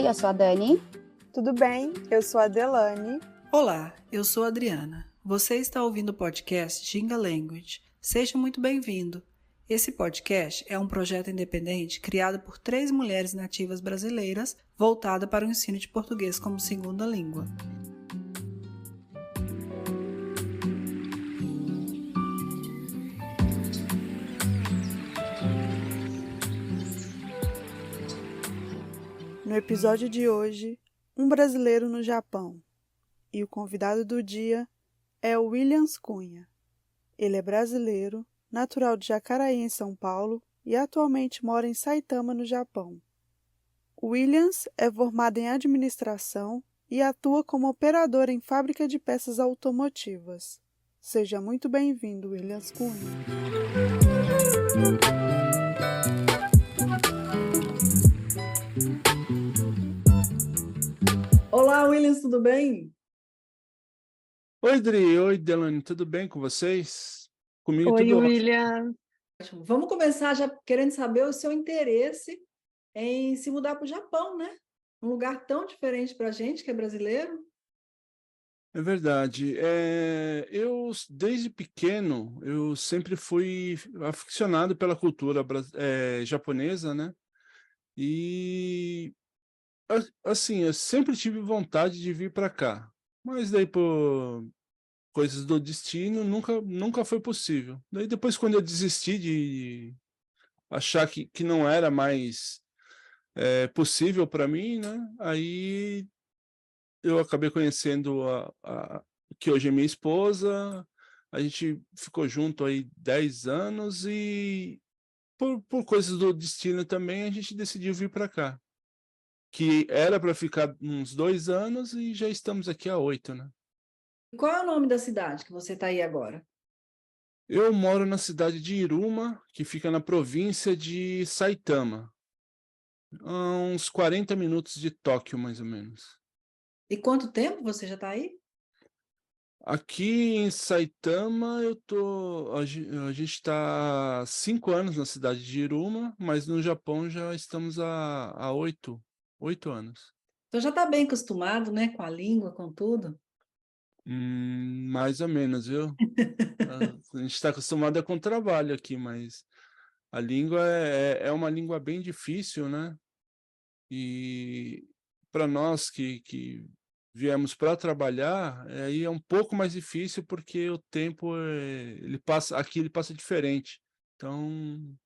Oi, eu sou a Dani. Tudo bem? Eu sou a Delane. Olá, eu sou a Adriana. Você está ouvindo o podcast Ginga Language. Seja muito bem-vindo. Esse podcast é um projeto independente criado por 3 mulheres nativas brasileiras voltada para o ensino de português como segunda língua. No episódio de hoje, um brasileiro no Japão. E o convidado do dia é o Williams Cunha. Ele é brasileiro, natural de Jacaraí, em São Paulo, e atualmente mora em Saitama, no Japão. O Williams é formado em administração e atua como operador em fábrica de peças automotivas. Seja muito bem-vindo, Williams Cunha. Olá, Williams, tudo bem? Oi, Dri. Oi, Delane. Tudo bem com vocês? Comigo Oi, tudo ótimo. William. Vamos começar já querendo saber o seu interesse em se mudar para o Japão, né? Um lugar tão diferente para a gente, que é brasileiro. É verdade. Eu, desde pequeno, eu sempre fui aficionado pela cultura japonesa, né? E, assim, eu sempre tive vontade de vir para cá. Mas daí, por coisas do destino, nunca foi possível. Daí, depois, quando eu desisti de achar que não era mais possível para mim, né? Aí eu acabei conhecendo que hoje é minha esposa. A gente ficou junto aí 10 anos e por coisas do destino também a gente decidiu vir para cá, que era para ficar uns 2 anos e já estamos aqui há 8, né? Qual é o nome da cidade que você está aí agora? Eu moro na cidade de Iruma, que fica na província de Saitama, a uns 40 minutos de Tóquio, mais ou menos. E quanto tempo você já está aí? Aqui em Saitama, a gente está há 5 anos na cidade de Iruma, mas no Japão já estamos há 8 anos. Então já está bem acostumado, né? Com a língua, com tudo. Mais ou menos, viu? A gente está acostumado com o trabalho aqui, mas a língua é uma língua bem difícil, né? E para nós que viemos para trabalhar, aí é um pouco mais difícil porque o tempo ele passa diferente. Então,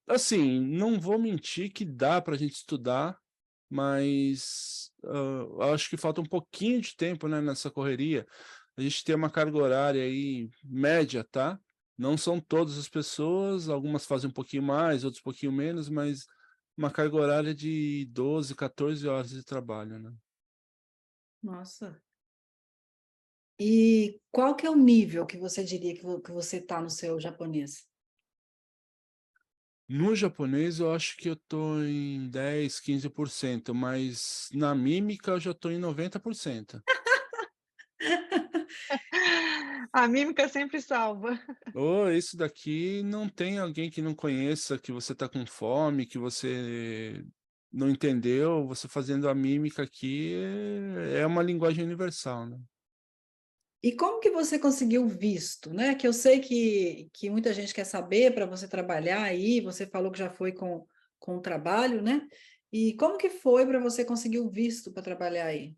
assim, não vou mentir que dá para a gente estudar, mas acho que falta um pouquinho de tempo, né, nessa correria. A gente tem uma carga horária aí média, tá? Não são todas as pessoas, algumas fazem um pouquinho mais, outras um pouquinho menos, mas uma carga horária de 12, 14 horas de trabalho, né? Nossa. E qual que é o nível que você diria que você está no seu japonês? No japonês, eu acho que eu tô em 10, 15%, mas na mímica eu já tô em 90%. A mímica sempre salva. Isso daqui não tem alguém que não conheça, que você tá com fome, que você não entendeu. Você fazendo a mímica aqui é uma linguagem universal, né? E como que você conseguiu visto, né? Que eu sei que muita gente quer saber para você trabalhar aí, você falou que já foi com o trabalho, né? E como que foi para você conseguir o visto para trabalhar aí?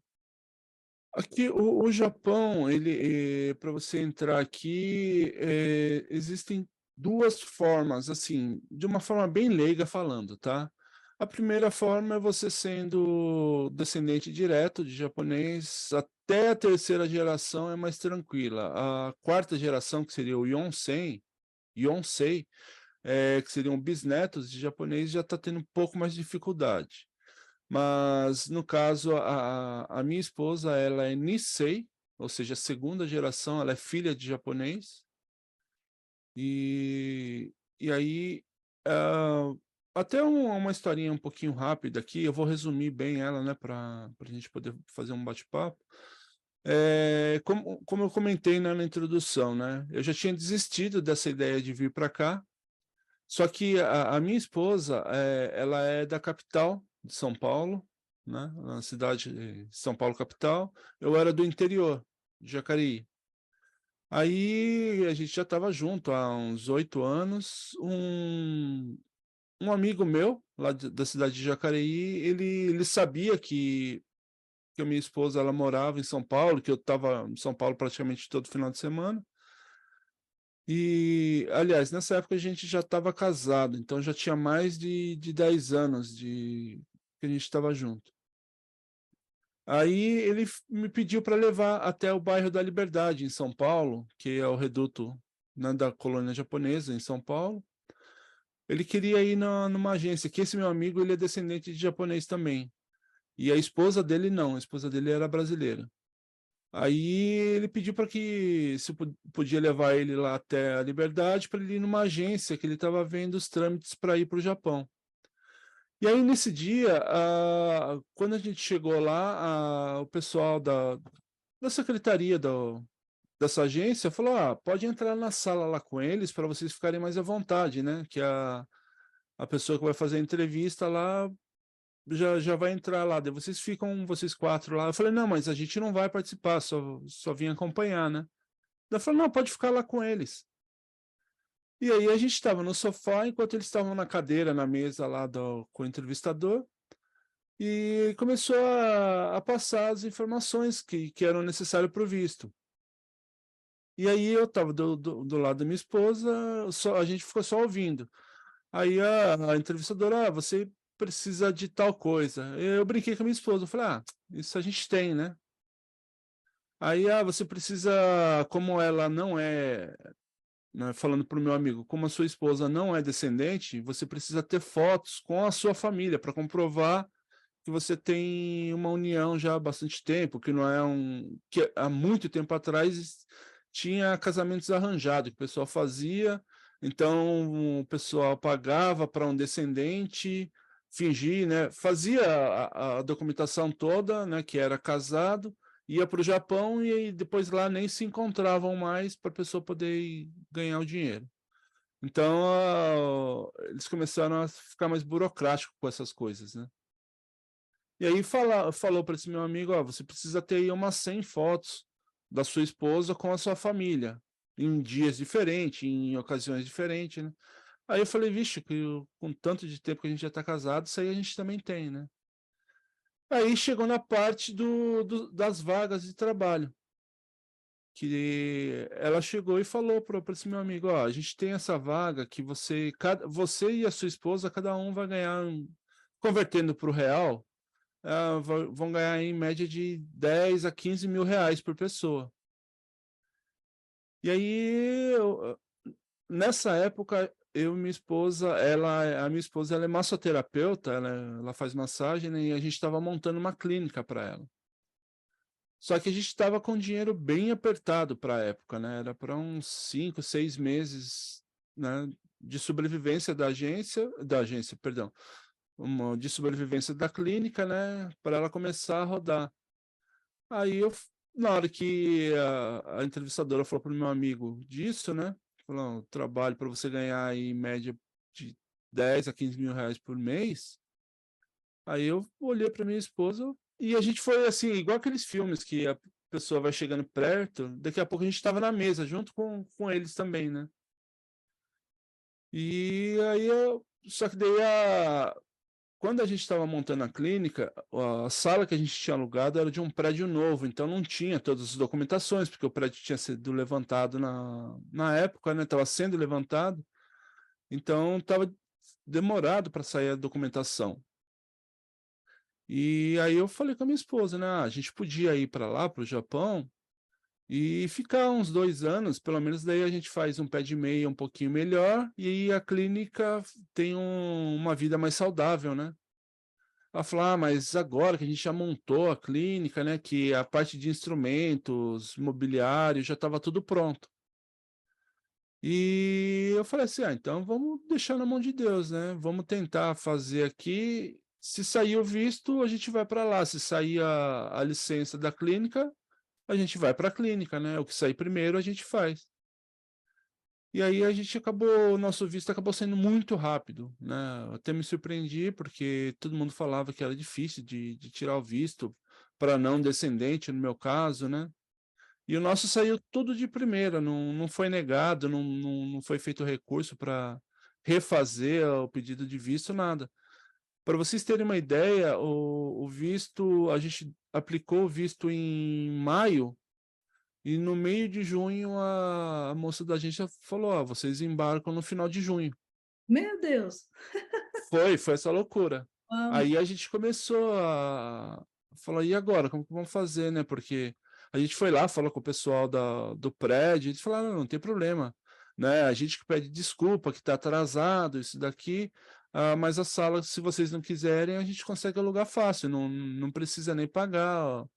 Aqui, o Japão, ele, para você entrar aqui, existem 2 formas, assim, de uma forma bem leiga falando, tá? A primeira forma é você sendo descendente direto de japonês, até a 3ª geração é mais tranquila. A 4ª geração, que seria o Yonsei, que seriam bisnetos de japonês, já está tendo um pouco mais de dificuldade. Mas, no caso, a minha esposa, ela é Nisei, ou seja, 2ª geração, ela é filha de japonês. E aí, até uma historinha um pouquinho rápida aqui, eu vou resumir bem ela, né, para a gente poder fazer um bate-papo. Como eu comentei, né, na introdução, né, eu já tinha desistido dessa ideia de vir para cá, só que a minha esposa, ela é da capital de São Paulo, né? Na cidade de São Paulo capital. Eu era do interior, de Jacareí. Aí a gente já estava junto há uns 8 anos. Um amigo meu, lá da cidade de Jacareí, ele sabia que a minha esposa ela morava em São Paulo, que eu estava em São Paulo praticamente todo final de semana. E, aliás, nessa época a gente já estava casado, então já tinha mais de 10 anos que a gente estava junto. Aí ele me pediu para levar até o bairro da Liberdade, em São Paulo, que é o reduto, né, da colônia japonesa em São Paulo. Ele queria ir numa agência, que esse meu amigo ele é descendente de japonês também. E a esposa dele não, a esposa dele era brasileira. Aí ele pediu para que se podia levar ele lá até a Liberdade para ele ir numa agência que ele estava vendo os trâmites para ir para o Japão. E aí nesse dia, quando a gente chegou lá, o pessoal da secretaria dessa agência falou: pode entrar na sala lá com eles para vocês ficarem mais à vontade, né? Que a pessoa que vai fazer a entrevista lá já vai entrar lá, daí vocês ficam, vocês 4 lá. Eu falei, não, mas a gente não vai participar, só vim acompanhar, né? Ela falou, não, pode ficar lá com eles. E aí a gente estava no sofá, enquanto eles estavam na cadeira, na mesa lá com o entrevistador, e começou a passar as informações que eram necessárias para o visto. E aí eu estava do lado da minha esposa, a gente ficou só ouvindo. Aí a entrevistadora, você precisa de tal coisa. Eu brinquei com a minha esposa, eu falei, isso a gente tem, né? Aí, você precisa, como ela não é, né, falando para o meu amigo, como a sua esposa não é descendente, você precisa ter fotos com a sua família para comprovar que você tem uma união já há bastante tempo, que não é que há muito tempo atrás tinha casamentos arranjados, que o pessoal fazia, então o pessoal pagava para um descendente fingir, né? Fazia a documentação toda, né? Que era casado, ia para o Japão e aí depois lá nem se encontravam mais para a pessoa poder ganhar o dinheiro. Então, eles começaram a ficar mais burocráticos com essas coisas, né? E aí falou para esse meu amigo, você precisa ter aí umas 100 fotos da sua esposa com a sua família, em dias diferentes, em ocasiões diferentes, né? Aí eu falei, vixe, com tanto de tempo que a gente já está casado, isso aí a gente também tem, né? Aí chegou na parte das vagas de trabalho, que ela chegou e falou para esse meu amigo, a gente tem essa vaga que você e a sua esposa, cada um vai ganhar, convertendo para o real, vão ganhar em média de 10 a 15 mil reais por pessoa. E aí, nessa época, eu e minha esposa, a minha esposa ela é massoterapeuta, ela faz massagem, né, e a gente estava montando uma clínica para ela. Só que a gente estava com dinheiro bem apertado para a época, né? Era para uns 5, 6 meses, né, de sobrevivência da agência, perdão, de sobrevivência da clínica, né, para ela começar a rodar. Aí na hora que a entrevistadora falou para o meu amigo disso, né, falou, trabalho para você ganhar em média de 10 a 15 mil reais por mês. Aí eu olhei para minha esposa e a gente foi assim, igual aqueles filmes que a pessoa vai chegando perto, daqui a pouco a gente estava na mesa, junto com eles também, né? E aí só que daí quando a gente estava montando a clínica, a sala que a gente tinha alugado era de um prédio novo, então não tinha todas as documentações, porque o prédio tinha sido levantado na época, né? Estava sendo levantado, então estava demorado para sair a documentação. E aí eu falei com a minha esposa, né? A gente podia ir para lá, para o Japão, e ficar uns 2 anos, pelo menos daí a gente faz um pé de meia um pouquinho melhor, e aí a clínica tem uma vida mais saudável, né? Ela falou, mas agora que a gente já montou a clínica, né? Que a parte de instrumentos, mobiliário, já estava tudo pronto. E eu falei assim, então vamos deixar na mão de Deus, né? Vamos tentar fazer aqui. Se sair o visto, a gente vai para lá. Se sair a licença da clínica, a gente vai para a clínica, né? O que sair primeiro, a gente faz. E aí o nosso visto acabou sendo muito rápido, né? Eu até me surpreendi, porque todo mundo falava que era difícil de tirar o visto para não descendente, no meu caso, né? E o nosso saiu tudo de primeira, não foi negado, não foi feito recurso para refazer o pedido de visto, nada. Para vocês terem uma ideia, o visto, a gente aplicou o visto em maio, e no meio de junho a moça da agência falou: Ó, vocês embarcam no final de junho. Meu Deus! Foi essa loucura. Amo. Aí a gente começou a falar: e agora? Como que vamos fazer, né? Porque a gente foi lá, falou com o pessoal do prédio, eles falaram: não tem problema, né? A gente que pede desculpa, que está atrasado, isso daqui. Mas a sala, se vocês não quiserem, a gente consegue alugar fácil, não precisa nem pagar ó,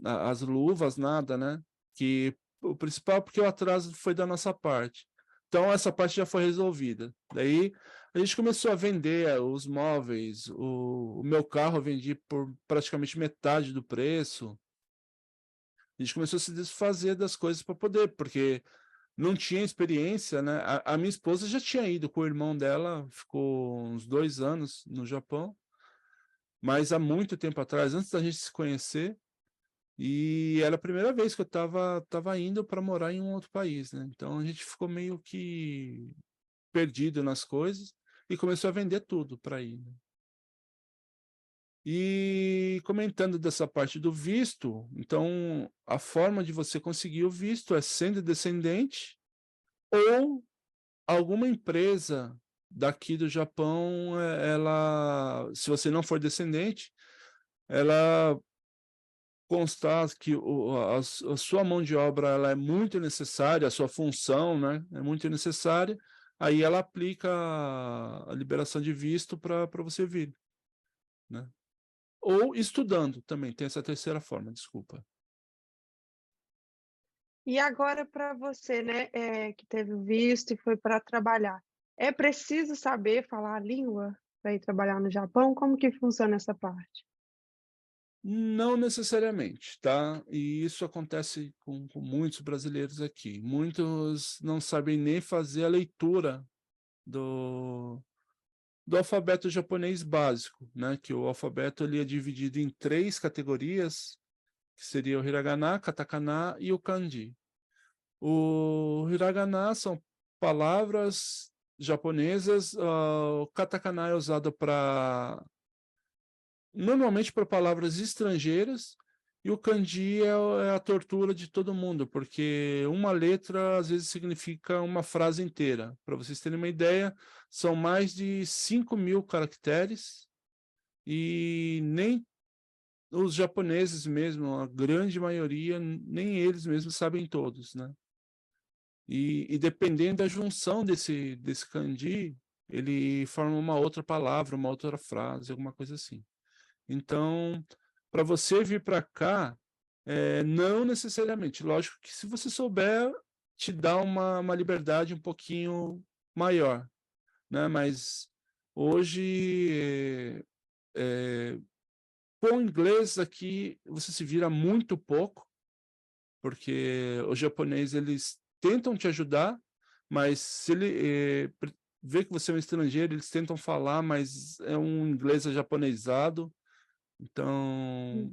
as luvas, nada, né? Que o principal, porque o atraso foi da nossa parte. Então, essa parte já foi resolvida. Daí, a gente começou a vender os móveis. O meu carro eu vendi por praticamente metade do preço. A gente começou a se desfazer das coisas para poder, porque não tinha experiência, né? A minha esposa já tinha ido com o irmão dela, ficou uns 2 anos no Japão, mas há muito tempo atrás, antes da gente se conhecer. E era a primeira vez que eu tava indo para morar em um outro país, né? Então a gente ficou meio que perdido nas coisas e começou a vender tudo para ir, né? E comentando dessa parte do visto, então a forma de você conseguir o visto é sendo descendente ou alguma empresa daqui do Japão, se você não for descendente, ela constar que a sua mão de obra ela é muito necessária, a sua função, né, é muito necessária, aí ela aplica a liberação de visto para você vir, né? Ou estudando também, tem essa terceira forma, desculpa. E agora para você, né, que teve o visto e foi para trabalhar, é preciso saber falar a língua para ir trabalhar no Japão? Como que funciona essa parte? Não necessariamente, tá? E isso acontece com muitos brasileiros aqui. Muitos não sabem nem fazer a leitura do alfabeto japonês básico, né? Que o alfabeto ele é dividido em 3 categorias, que seria o hiragana, katakana e o kanji. O hiragana são palavras japonesas, o katakana é usado para normalmente para palavras estrangeiras, e o kanji é a tortura de todo mundo, porque uma letra às vezes significa uma frase inteira. Para vocês terem uma ideia, são mais de 5.000 caracteres, e nem os japoneses mesmo, a grande maioria, nem eles mesmos sabem todos, né? E dependendo da junção desse kanji, ele forma uma outra palavra, uma outra frase, alguma coisa assim. Então, para você vir para cá, não necessariamente. Lógico que se você souber, te dá uma liberdade um pouquinho maior, né? Mas hoje, com o inglês aqui, você se vira muito pouco, porque os japoneses, eles tentam te ajudar, mas se ele vê que você é um estrangeiro, eles tentam falar, mas é um inglês japonesado. Então,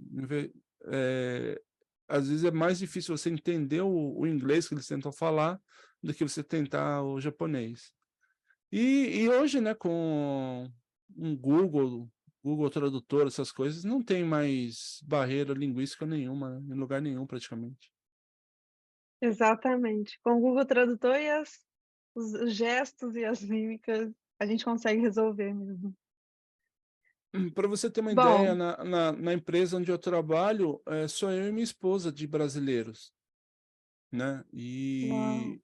é, às vezes é mais difícil você entender o inglês que eles tentam falar do que você tentar o japonês. E hoje, né, com um Google Tradutor, essas coisas, não tem mais barreira linguística nenhuma, né, em lugar nenhum praticamente. Exatamente. Com o Google Tradutor e os gestos e as mímicas, a gente consegue resolver mesmo. Para você ter uma ideia, Bom, na empresa onde eu trabalho, sou eu e minha esposa de brasileiros, né? uau. E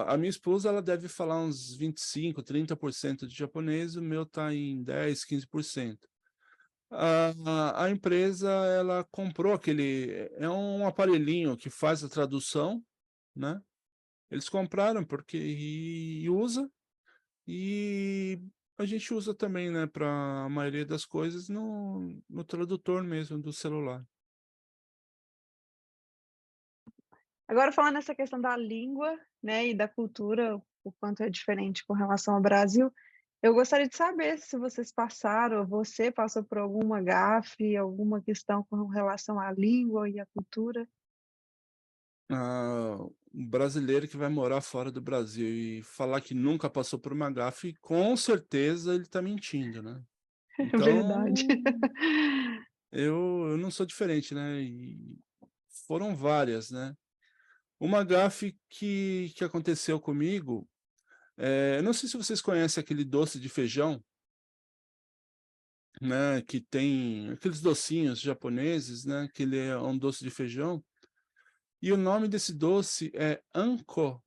a minha esposa ela deve falar uns 25, 30% de japonês, o meu está em 10, 15%. A empresa ela comprou é um aparelhinho que faz a tradução, né? Eles compraram porque e usa, e a gente usa também, né, para a maioria das coisas no tradutor mesmo do celular. Agora falando nessa questão da língua, né, e da cultura, o quanto é diferente com relação ao Brasil, eu gostaria de saber se vocês passaram, ou você passou por alguma gafe, alguma questão com relação à língua e à cultura. Um brasileiro que vai morar fora do Brasil e falar que nunca passou por uma gafe, com certeza ele está mentindo, né. É verdade. Então, eu não sou diferente, né, e foram várias, né. Uma gafe que aconteceu comigo, eu não sei se vocês conhecem aquele doce de feijão, né, que tem aqueles docinhos japoneses, né, que ele é um doce de feijão, e o nome desse doce é anko.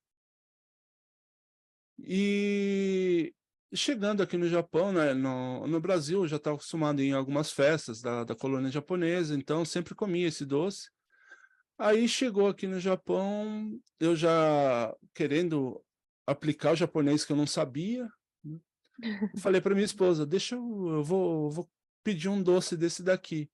E chegando aqui no Japão, né, no Brasil, eu já estava acostumado a ir em algumas festas da colônia japonesa, então sempre comia esse doce. Aí chegou aqui no Japão, eu já querendo aplicar o japonês que eu não sabia, né, falei para minha esposa: "Deixa eu vou pedir um doce desse daqui".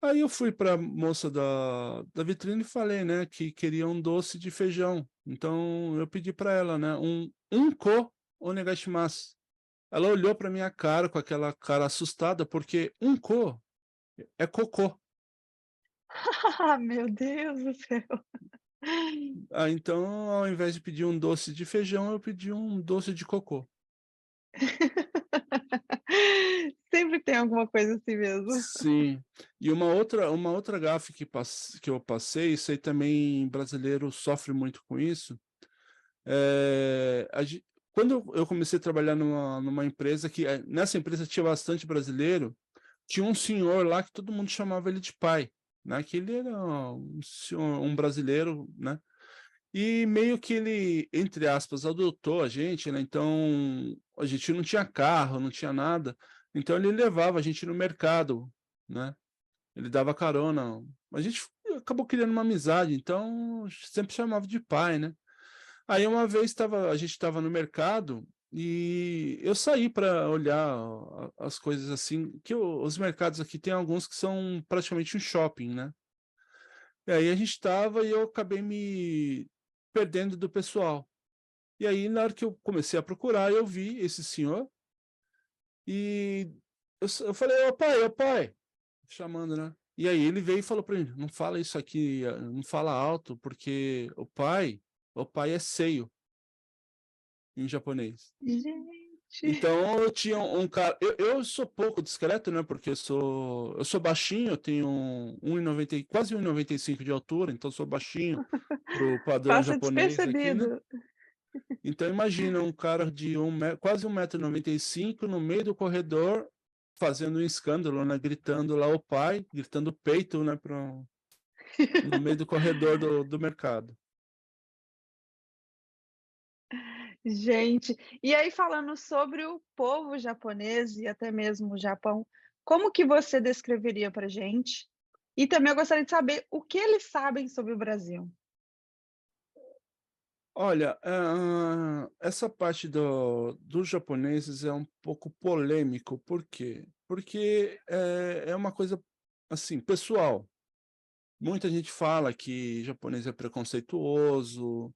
Aí eu fui para a moça da vitrine e falei, né, que queria um doce de feijão. Então eu pedi para ela, né, um ko onegaishimasu. Ela olhou para minha cara com aquela cara assustada, porque um ko é cocô. Ah, meu Deus do céu. Ah, então ao invés de pedir um doce de feijão, eu pedi um doce de cocô. Sempre tem alguma coisa assim mesmo. Sim. E uma outra gafe que eu passei, isso aí também brasileiro sofre muito com isso. A gen Quando eu comecei a trabalhar numa empresa que, nessa empresa tinha bastante brasileiro, tinha um senhor lá que todo mundo chamava ele de pai, né, que ele era um brasileiro, né, e meio que ele, entre aspas, "adotou" a gente, né, então a gente não tinha carro, não tinha nada, então ele levava a gente no mercado, né, ele dava carona. A gente acabou criando uma amizade, então sempre chamava de pai, né. Aí uma vez a gente estava no mercado e eu saí para olhar as coisas assim, que os mercados aqui tem alguns que são praticamente um shopping, né. E aí a gente estava e eu acabei me perdendo do pessoal. E aí na hora que eu comecei a procurar, eu vi esse senhor e eu falei: ô pai", chamando, né. E aí ele veio e falou para mim: "Não fala isso aqui, não fala alto, porque o pai é seio", em japonês. Gente. Então eu tinha um cara, eu sou pouco discreto, né, porque eu sou baixinho, eu tenho 1,90 quase 1,95 de altura, então sou baixinho pro padrão Passa japonês aqui, né. despercebido. Então imagina um cara de quase 1,95 m no meio do corredor, fazendo um escândalo, né, gritando lá o pai, gritando peito, né, no meio do corredor do mercado. Gente, e aí falando sobre o povo japonês e até mesmo o Japão, como que você descreveria pra gente? E também eu gostaria de saber o que eles sabem sobre o Brasil. Olha, essa parte dos japoneses é um pouco polêmico, por quê? Porque é uma coisa, assim, pessoal. Muita gente fala que japonês é preconceituoso,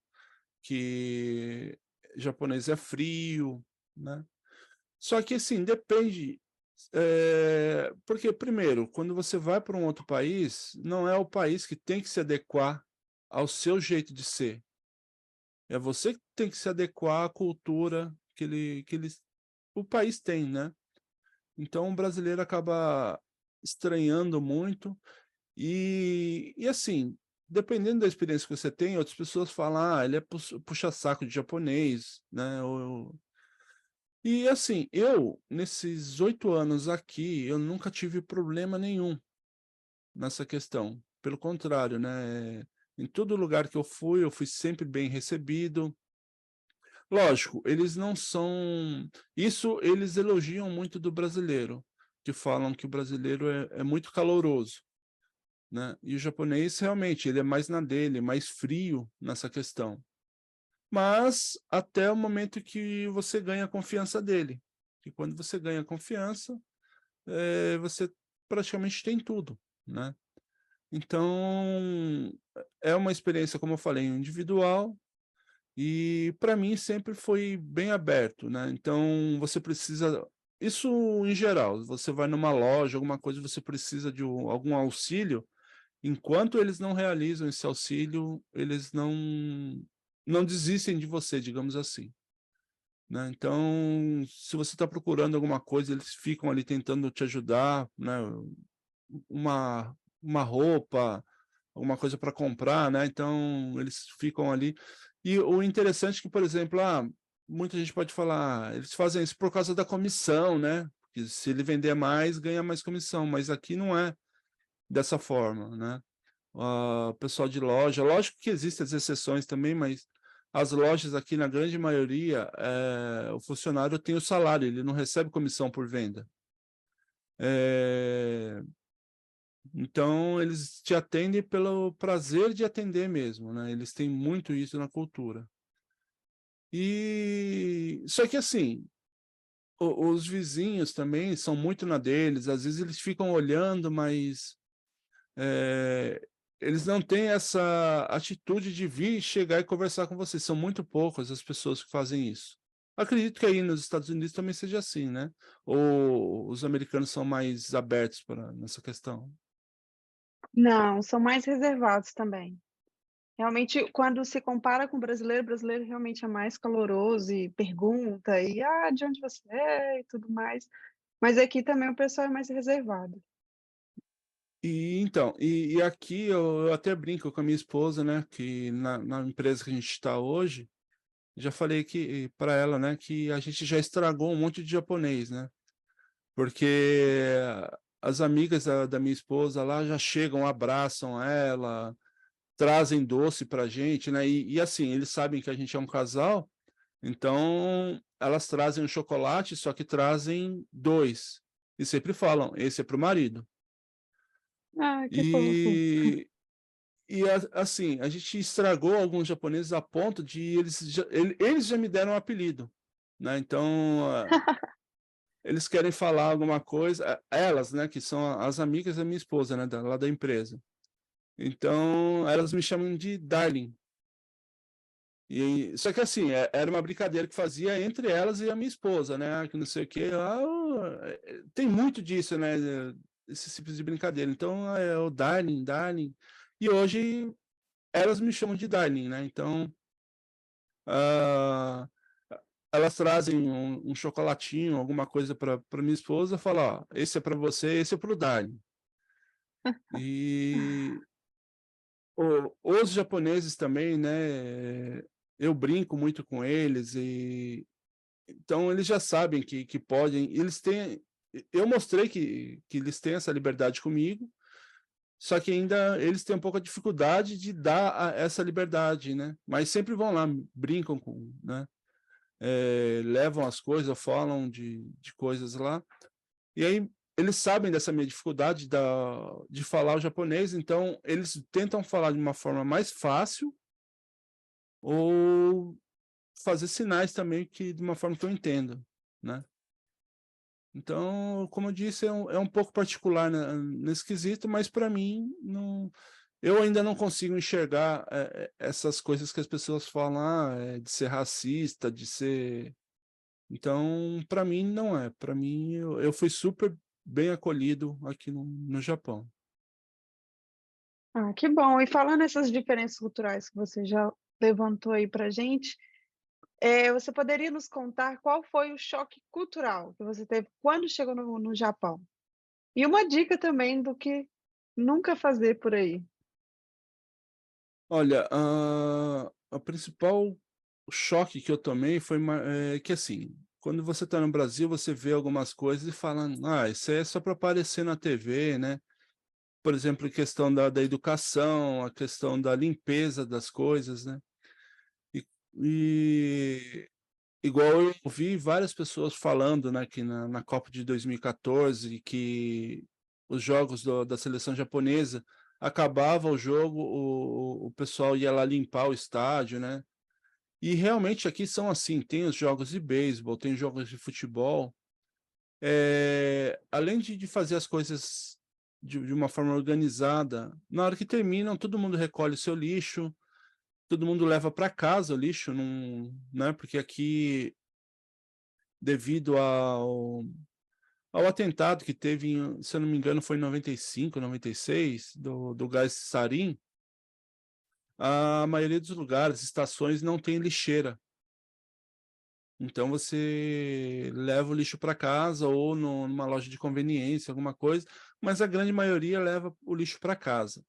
que japonês é frio, né. Só que, assim, depende, porque primeiro, quando você vai para um outro país, não é o país que tem que se adequar ao seu jeito de ser. É você que tem que se adequar à cultura o país tem, né. Então o brasileiro acaba estranhando muito e assim, dependendo da experiência que você tem, outras pessoas falam: "Ah, ele é puxa-saco de japonês", né, e assim, eu, nesses 8 anos aqui, eu nunca tive problema nenhum nessa questão. Pelo contrário, né, em todo lugar que eu fui sempre bem recebido. Lógico, eles não são isso eles elogiam muito do brasileiro, que falam que o brasileiro é muito caloroso, né, e o japonês realmente ele é mais na dele, mais frio nessa questão. Mas até o momento que você ganha a confiança dele, e quando você ganha a confiança, você praticamente tem tudo, né. Então, é uma experiência, como eu falei, individual, e para mim sempre foi bem aberto, né, então você precisa isso em geral, você vai numa loja, alguma coisa, você precisa de algum auxílio, enquanto eles não realizam esse auxílio, eles não desistem de você, digamos assim, né. Então, se você está procurando alguma coisa, eles ficam ali tentando te ajudar, né, uma roupa, alguma coisa para comprar, né, então eles ficam ali. E o interessante é que, por exemplo, muita gente pode falar: "Eles fazem isso por causa da comissão, né, porque se ele vender mais, ganha mais comissão", mas aqui não é dessa forma, né. O pessoal de loja, lógico que existem as exceções também, mas as lojas aqui, na grande maioria, o funcionário tem o salário, ele não recebe comissão por venda. Eh Então, eles te atendem pelo prazer de atender mesmo, né, eles têm muito isso na cultura. E só que assim, os vizinhos também são muito na deles, às vezes eles ficam olhando, mas, eh, eles não têm essa atitude de vir, chegar e conversar com você, são muito poucas as pessoas que fazem isso. Acredito que aí nos Estados Unidos também seja assim, né, ou os americanos são mais abertos para nessa questão? Não, são mais reservados também. Realmente, quando se compara com o brasileiro realmente é mais caloroso e pergunta e: "Ah, de onde você é?" e tudo mais. Mas aqui também o pessoal é mais reservado. E então, e aqui eu até brinco com a minha esposa, né, que na empresa que a gente está hoje, já falei que para ela, né, que a gente já estragou um monte de japonês, né, porque as amigas da minha esposa lá já chegam, abraçam ela, trazem doce pra gente, né, e assim, eles sabem que a gente é um casal, então elas trazem um chocolate, só que trazem 2 e sempre falam: "Esse é para o marido". Ah, que fofo. E assim, a gente estragou alguns japoneses a ponto de eles já me deram um apelido, né, então, eles querem falar alguma coisa, elas, né, que são as amigas da minha esposa, né, lá da empresa. Então, elas me chamam de darling. E só que assim, era uma brincadeira que fazia entre elas e a minha esposa, né, que não sei o quê, tem muito disso, né, esses tipos de brincadeira. Então, é o darling, darling, e hoje elas me chamam de darling, né, então, ah, elas trazem um chocolatinho, alguma coisa para minha esposa, fala: "Ó, esse é para você, esse é para o darling". E os japoneses também, né, eu brinco muito com eles, e então eles já sabem que podem, eles têm, eu mostrei que eles têm essa liberdade comigo, só que ainda eles têm um pouco a dificuldade de dar essa liberdade, né, mas sempre vão lá, brincam com, né, levam as coisas, falam de coisas lá, e aí eles sabem dessa minha dificuldade de falar o japonês, então eles tentam falar de uma forma mais fácil ou fazer sinais também que de uma forma que eu entendo, né. Então, como eu disse, é um pouco particular nesse quesito, mas para mim não, eu ainda não consigo enxergar, essas coisas que as pessoas falam, de ser racista, de ser, então para mim não é, para mim eu fui super bem acolhido aqui no Japão. Ah, que bom. E falando nessas diferenças culturais que você já levantou aí pra gente, você poderia nos contar qual foi o choque cultural que você teve quando chegou no Japão? E uma dica também do que nunca fazer por aí. Olha, a principal choque que eu tomei foi que assim, quando você está no Brasil, você vê algumas coisas e fala: "Ah, isso aí é só para aparecer na TV", né. Por exemplo, a questão da educação, a questão da limpeza das coisas, né. E e igual eu ouvi várias pessoas falando, né, que na Copa de 2014, que os jogos da seleção japonesa, acabava o jogo, o pessoal ia lá limpar o estádio, né. E realmente aqui são assim, tem os jogos de beisebol, tem jogos de futebol, além de fazer as coisas de uma forma organizada. Na hora que terminam, todo mundo recolhe o seu lixo, todo mundo leva para casa o lixo, não, né? Porque aqui, devido ao atentado que teve, se eu não me engano, foi em 95, 96, do gás sarin, a maioria dos lugares, estações, não tem lixeira. Então você leva o lixo para casa ou numa loja de conveniência, alguma coisa, mas a grande maioria leva o lixo para casa.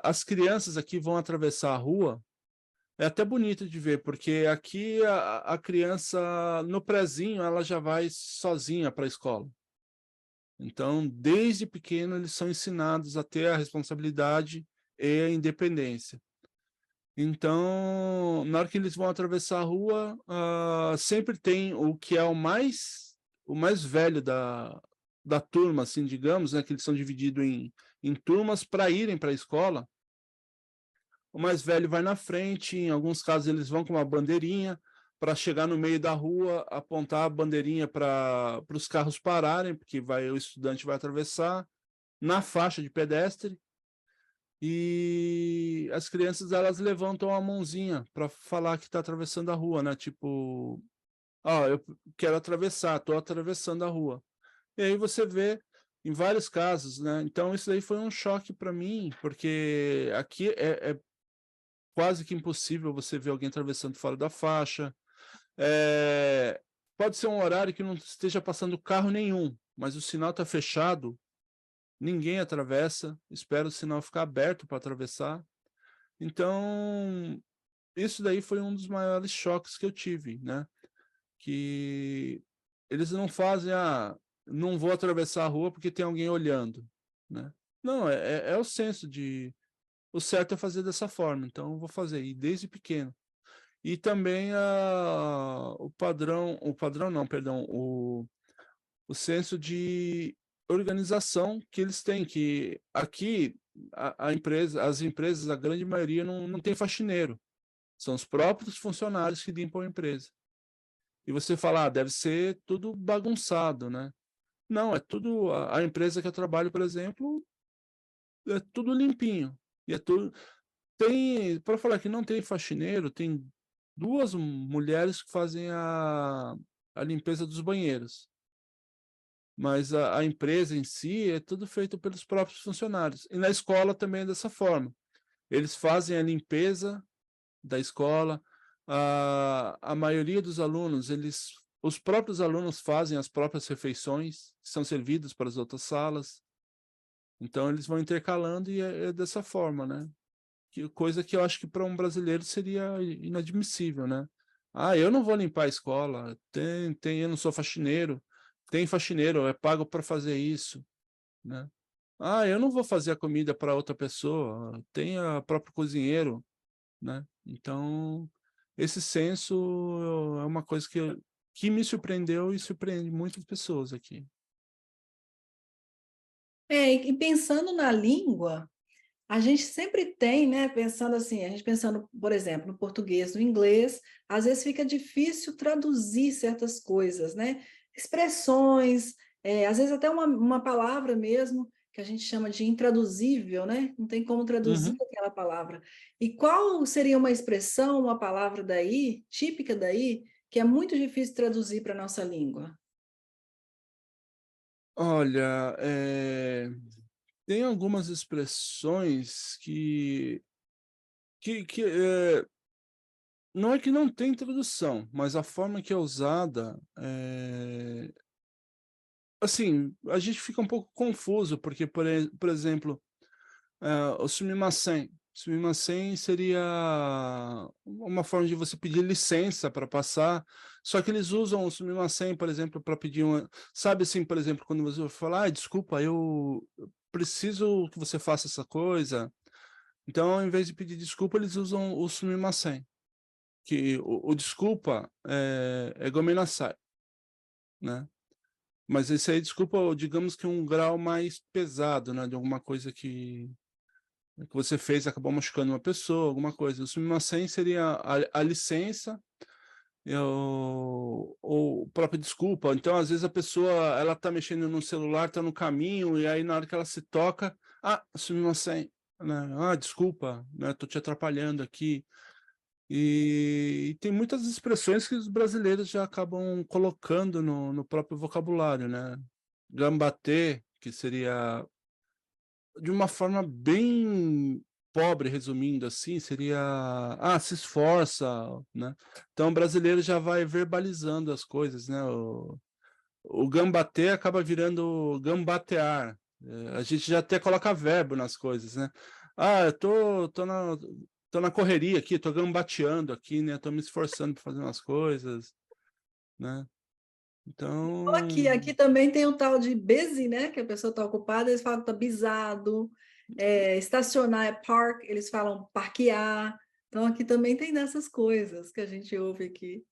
As crianças aqui vão atravessar a rua, é até bonito de ver, porque aqui a criança, no prezinho, ela já vai sozinha para a escola. Então, desde pequeno, eles são ensinados a ter a responsabilidade e a independência. Então, na hora que eles vão atravessar a rua, sempre tem o que é o mais velho da turma, assim, digamos, né, que eles são divididos em turmas para irem para a escola. O mais velho vai na frente, em alguns casos eles vão com uma bandeirinha para chegar no meio da rua, apontar a bandeirinha para os carros pararem, porque o estudante vai atravessar na faixa de pedestre. E as crianças, elas levantam a mãozinha para falar que está atravessando a rua, né? Tipo, eu quero atravessar, estou atravessando a rua. E aí você vê em vários casos, né? Então isso daí foi um choque para mim, porque aqui é quase que impossível você ver alguém atravessando fora da faixa. Pode ser um horário que não esteja passando carro nenhum, mas o sinal está fechado, ninguém atravessa, espera o sinal ficar aberto para atravessar. Então, isso daí foi um dos maiores choques que eu tive, né? Que eles não fazem, não vou atravessar a rua porque tem alguém olhando, né? Não, é o senso de, o certo é fazer dessa forma, então eu vou fazer, e desde pequeno. E também o padrão não, perdão, o senso de organização que eles têm, que aqui as empresas, a grande maioria, não tem faxineiro. São os próprios funcionários que limpam a empresa. E você fala, deve ser tudo bagunçado, né? Não, é tudo. A empresa que eu trabalho, por exemplo, é tudo limpinho. E é tudo. Para falar que não tem faxineiro, tem duas mulheres que fazem a limpeza dos banheiros. Mas a empresa em si é tudo feito pelos próprios funcionários. E na escola também é dessa forma. Eles fazem a limpeza da escola. A maioria dos alunos, os próprios alunos fazem as próprias refeições, que são servidas para as outras salas. Então eles vão intercalando e é dessa forma, né? Coisa que eu acho que para um brasileiro seria inadmissível, né? Eu não vou limpar a escola, eu não sou faxineiro, tem faxineiro, é pago para fazer isso, né? Eu não vou fazer a comida para outra pessoa, tem o próprio cozinheiro, né? Então, esse senso é uma coisa que me surpreendeu e surpreende muitas pessoas aqui. E pensando na língua, a gente sempre tem, né, pensando assim, a gente pensando, por exemplo, no português, no inglês, às vezes fica difícil traduzir certas coisas, né? Expressões, às vezes até uma palavra mesmo, que a gente chama de intraduzível, né? Não tem como traduzir Uhum. aquela palavra. E qual seria uma expressão, uma palavra daí, típica daí, que é muito difícil traduzir para a nossa língua? Olha, tem algumas expressões que não é que não tem tradução, mas a forma que é usada, assim, a gente fica um pouco confuso, porque, por exemplo, o sumimasen. Sumimasen seria uma forma de você pedir licença para passar, só que eles usam o sumimasen, por exemplo, para pedir uma... Sabe assim, por exemplo, quando você fala, desculpa, eu preciso que você faça essa coisa. Então, ao invés de pedir desculpa, eles usam o sumimasen, que o desculpa é gomenasai, né? Mas esse aí, desculpa, digamos que um grau mais pesado, né? De alguma coisa que você fez, acabou machucando uma pessoa, alguma coisa. O sumimasen seria a licença ou própria desculpa. Então, às vezes, a pessoa ela está mexendo no celular, está no caminho, e aí na hora que ela se toca, sumiu uma senha, né? Desculpa, né? Estou te atrapalhando aqui. E tem muitas expressões que os brasileiros já acabam colocando no próprio vocabulário, né? Gambater, que seria de uma forma bem pobre, resumindo assim, seria se esforça, né? Então o brasileiro já vai verbalizando as coisas, né? O gambater acaba virando gambatear. A gente já até coloca verbo nas coisas, né? Eu tô na correria aqui, tô gambateando aqui, né? Tô me esforçando para fazer umas coisas, né? Então, Aqui também tem o tal de busy, né? Que a pessoa está ocupada, eles falam que está bisado. Estacionar é park, eles falam parquear. Então, aqui também tem dessas coisas que a gente ouve aqui.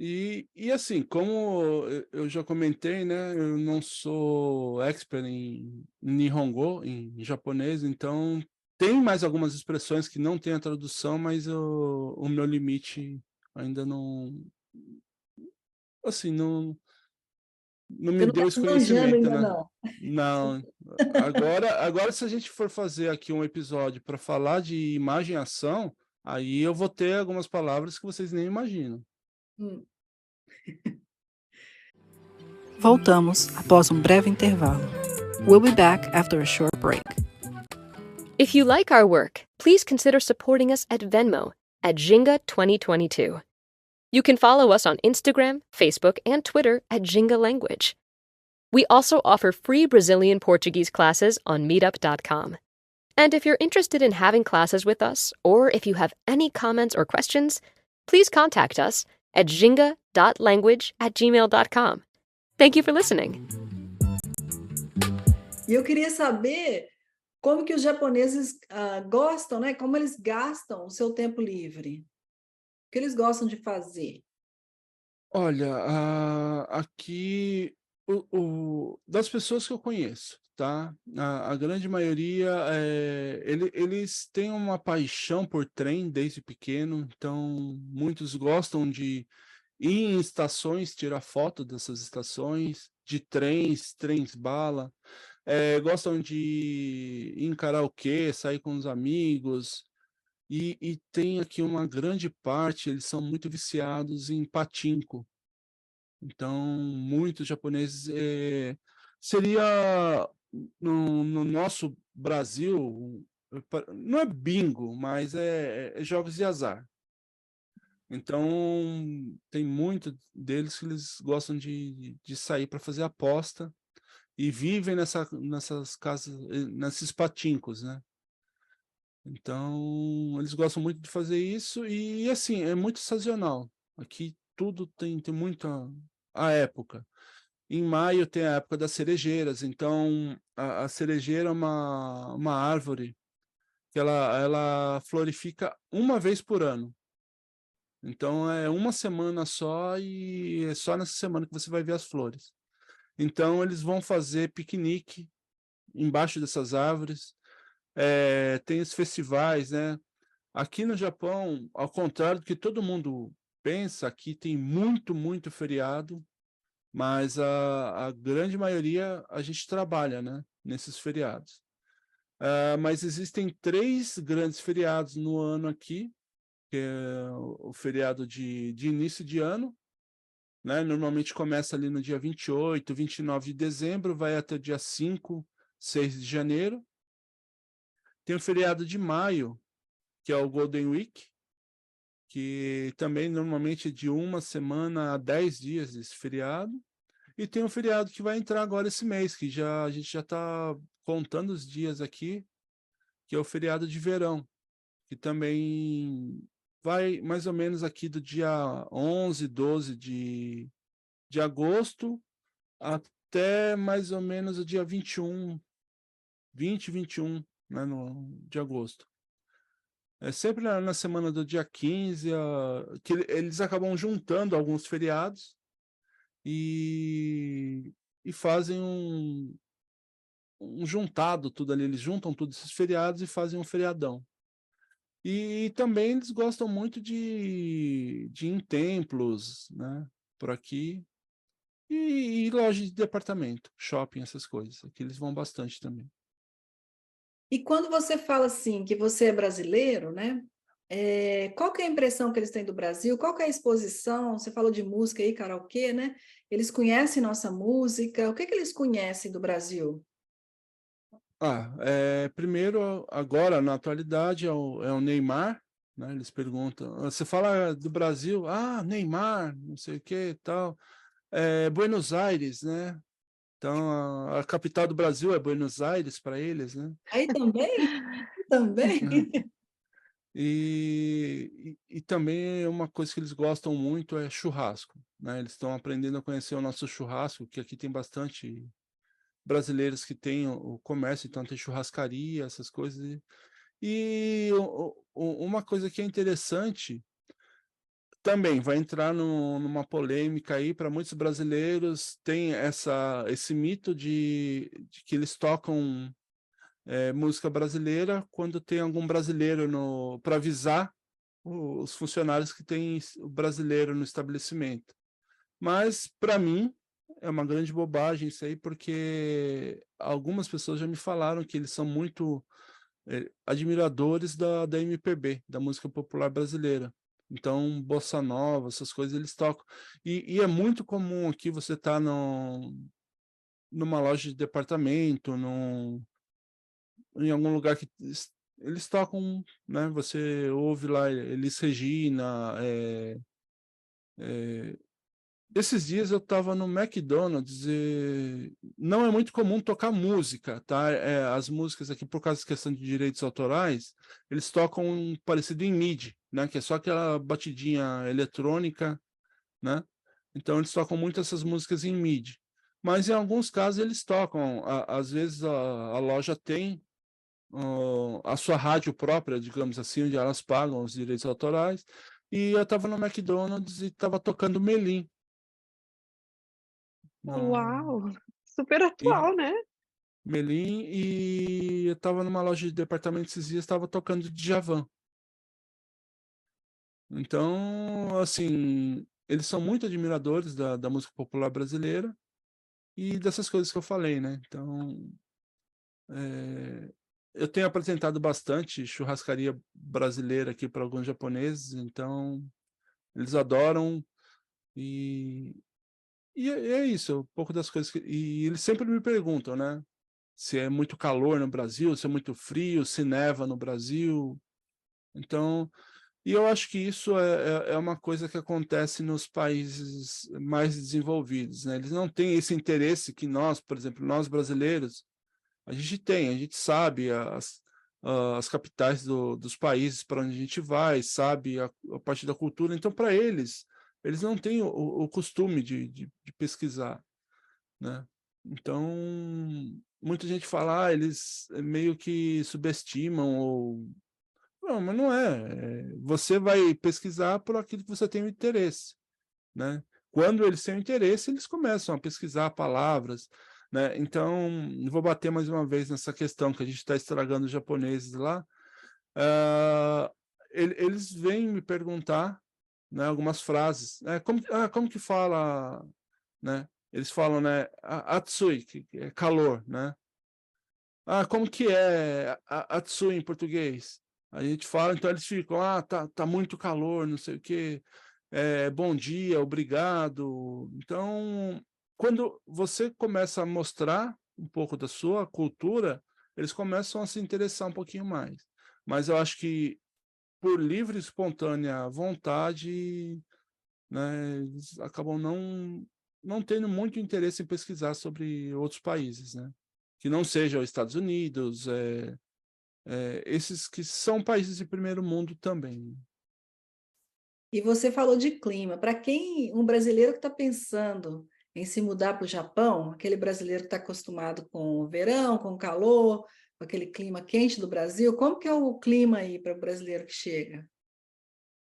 e assim, como eu já comentei, né? Eu não sou expert em Nihongo, em japonês, então tem mais algumas expressões que não tem a tradução, mas o meu limite ainda não, assim, não Você me não está deu esse manjando conhecimento, ainda, né? não. Não. Agora, se a gente for fazer aqui um episódio para falar de imagem e ação, aí eu vou ter algumas palavras que vocês nem imaginam. Voltamos após um breve intervalo. We'll be back after a short break. If you like our work, please consider supporting us at Venmo at Jinga 2022. You can follow us on Instagram, Facebook, and Twitter at Jinga Language. We also offer free Brazilian Portuguese classes on meetup.com. And if you're interested in having classes with us, or if you have any comments or questions, please contact us at jinga.language@gmail.com. Thank you for listening. E eu queria saber como que os japoneses gostam, né? Como eles gastam o seu tempo livre. O que eles gostam de fazer? Olha, aqui, das pessoas que eu conheço, tá? A grande maioria, eles têm uma paixão por trem desde pequeno, então muitos gostam de ir em estações, tirar foto dessas estações, de trens bala, gostam de ir em karaokê, sair com os amigos, e tem aqui uma grande parte, eles são muito viciados em pachinko. Então, muitos japoneses seria no nosso Brasil, não é bingo, mas é jogos de azar. Então, tem muito deles que eles gostam de sair para fazer aposta e vivem nessas casas, nesses patincos, né? Então, eles gostam muito de fazer isso e, assim, é muito sazonal. Aqui tudo tem muita a época. Em maio tem a época das cerejeiras, então a cerejeira é uma árvore que ela florifica uma vez por ano. Então é uma semana só e é só nessa semana que você vai ver as flores. Então eles vão fazer piquenique embaixo dessas árvores. Tem os festivais, né? Aqui no Japão, ao contrário do que todo mundo pensa, aqui tem muito feriado, mas a grande maioria a gente trabalha, né? Nesses feriados. Mas existem 3 grandes feriados no ano aqui, que é o feriado de início de ano, né? Normalmente começa ali no dia 28, 29 de dezembro, vai até o dia 5, 6 de janeiro. Tem o feriado de maio, que é o Golden Week, que também normalmente é de uma semana a 10 dias esse feriado. E tem um feriado que vai entrar agora esse mês, que a gente já está contando os dias aqui, que é o feriado de verão, que também vai mais ou menos aqui do dia 11, 12 de agosto até mais ou menos o dia 21, né, de agosto. É sempre na semana do dia 15, que eles acabam juntando alguns feriados e, e fazem um juntado tudo ali. Eles juntam todos esses feriados e fazem um feriadão. E também eles gostam muito de ir em templos, né? Por aqui. E lojas de departamento, shopping, essas coisas. Aqui eles vão bastante também. E quando você fala assim que você é brasileiro, né? Qual que é a impressão que eles têm do Brasil? Qual que é a exposição? Você falou de música aí, karaokê, né? Eles conhecem nossa música? O que que eles conhecem do Brasil? Primeiro, agora, na atualidade, é o Neymar, né? Eles perguntam, você fala do Brasil? Ah, Neymar, não sei o que e tal. Buenos Aires, né? Então, a capital do Brasil é Buenos Aires para eles, né? Aí também? Também? E também uma coisa que eles gostam muito é churrasco, né? Eles estão aprendendo a conhecer o nosso churrasco, que aqui tem bastante brasileiros que têm o comércio, então tem churrascaria, essas coisas. E uma coisa que é interessante também vai entrar numa polêmica aí para muitos brasileiros, tem esse mito de que eles tocam música brasileira quando tem algum brasileiro para avisar os funcionários que tem o brasileiro no estabelecimento. Mas, para mim, é uma grande bobagem isso aí, porque algumas pessoas já me falaram que eles são muito admiradores da MPB, da música popular brasileira. Então, bossa nova, essas coisas eles tocam. E é muito comum aqui você estar numa loja de departamento, em algum lugar que eles tocam, né? Você ouve lá Elis Regina. Esses dias eu estava no McDonald's e não é muito comum tocar música, tá? As músicas aqui, por causa da questão de direitos autorais, eles tocam um parecido em MIDI, né? Que é só aquela batidinha eletrônica, né? Então eles tocam muito essas músicas em MIDI. Mas em alguns casos eles tocam, às vezes a loja tem a sua rádio própria, digamos assim, onde elas pagam os direitos autorais. E eu estava no McDonald's e estava tocando Melim. No, Uau! Super e, atual, né? Melim, e eu estava numa loja de departamento esses dias, estava tocando Djavan. Então, assim, eles são muito admiradores da música popular brasileira e dessas coisas que eu falei, né? Então, eu tenho apresentado bastante churrascaria brasileira aqui para alguns japoneses, então eles adoram e é isso, um pouco das coisas e eles sempre me perguntam, né? Se é muito calor no Brasil, se é muito frio, se neva no Brasil. Então, e eu acho que isso é uma coisa que acontece nos países mais desenvolvidos, né? Eles não têm esse interesse que nós, por exemplo, nós brasileiros, a gente tem, a gente sabe as capitais dos países para onde a gente vai, sabe a parte da cultura. Então, para eles não têm o costume de pesquisar, né? Então, muita gente fala, eles meio que subestimam ou... Não, mas não é. Você vai pesquisar por aquilo que você tem o interesse, né? Quando eles têm o interesse, eles começam a pesquisar palavras, né? Então, vou bater mais uma vez nessa questão que a gente está estragando os japoneses lá. Ah, eles vêm me perguntar, né, algumas frases, né? Como que fala, né? Eles falam, né? Atsui, que é calor, né? Como que é Atsui em português? A gente fala, então eles ficam, tá muito calor, não sei o quê, bom dia, obrigado. Então, quando você começa a mostrar um pouco da sua cultura, eles começam a se interessar um pouquinho mais. Mas eu acho que por livre e espontânea vontade, né, eles acabam não tendo muito interesse em pesquisar sobre outros países, né? Que não sejam os Estados Unidos, esses que são países de primeiro mundo também. E você falou de clima. Para quem, um brasileiro que está pensando em se mudar para o Japão, aquele brasileiro que está acostumado com o verão, com o calor, com aquele clima quente do Brasil, como que é o clima aí para o brasileiro que chega?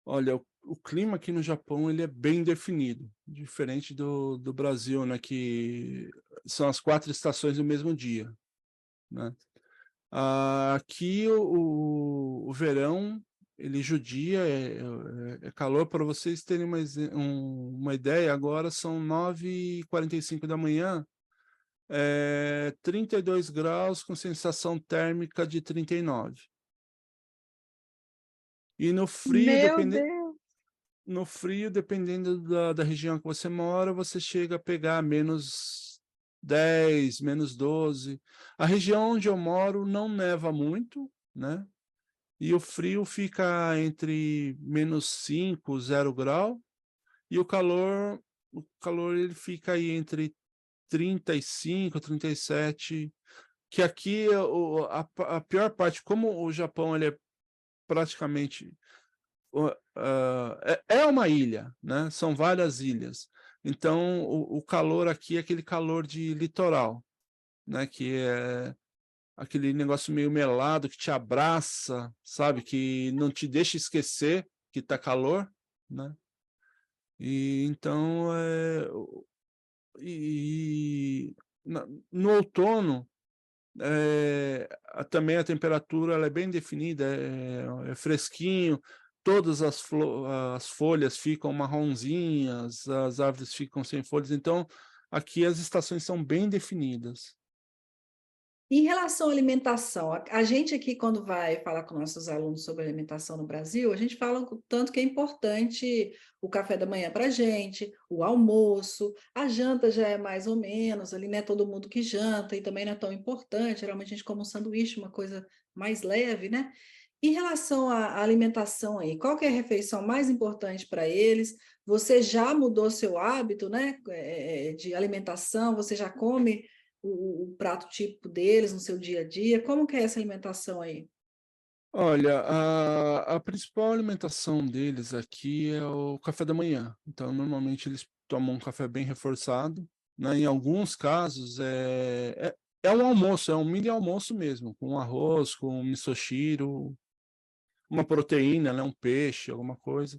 Olha, o clima aqui no Japão ele é bem definido, diferente do Brasil, né, que são as 4 estações no mesmo dia, né? Aqui o verão ele judia, é calor. Para vocês terem uma ideia, agora são 9h45 da manhã, 32 graus com sensação térmica de 39. E no frio, Meu Deus! dependendo da região que você mora, você chega a pegar -10, -12. A região onde eu moro não neva muito, né? E o frio fica entre -5, 0 grau, e o calor ele fica aí entre 35, 37, que aqui a pior parte, como o Japão ele é praticamente é uma ilha, né? São várias ilhas. Então, o calor aqui é aquele calor de litoral, né? Que é aquele negócio meio melado que te abraça, sabe? Que não te deixa esquecer que tá calor, né? E então, no outono, também a temperatura ela é bem definida, é fresquinho, todas as folhas ficam marronzinhas, as árvores ficam sem folhas, então aqui as estações são bem definidas. Em relação à alimentação, a gente aqui, quando vai falar com nossos alunos sobre alimentação no Brasil, a gente fala o tanto que é importante o café da manhã para a gente, o almoço, a janta já é mais ou menos, ali não é todo mundo que janta e também não é tão importante, geralmente a gente come um sanduíche, uma coisa mais leve, né? Em relação à alimentação aí, qual que é a refeição mais importante para eles? Você já mudou seu hábito, né, de alimentação? Você já come o prato típico deles no seu dia a dia? Como que é essa alimentação aí? Olha, a principal alimentação deles aqui é o café da manhã. Então, normalmente eles tomam um café bem reforçado, né? Em alguns casos é um almoço, é um mini almoço mesmo, com arroz, com misoshiro, uma proteína, né? Um peixe, alguma coisa.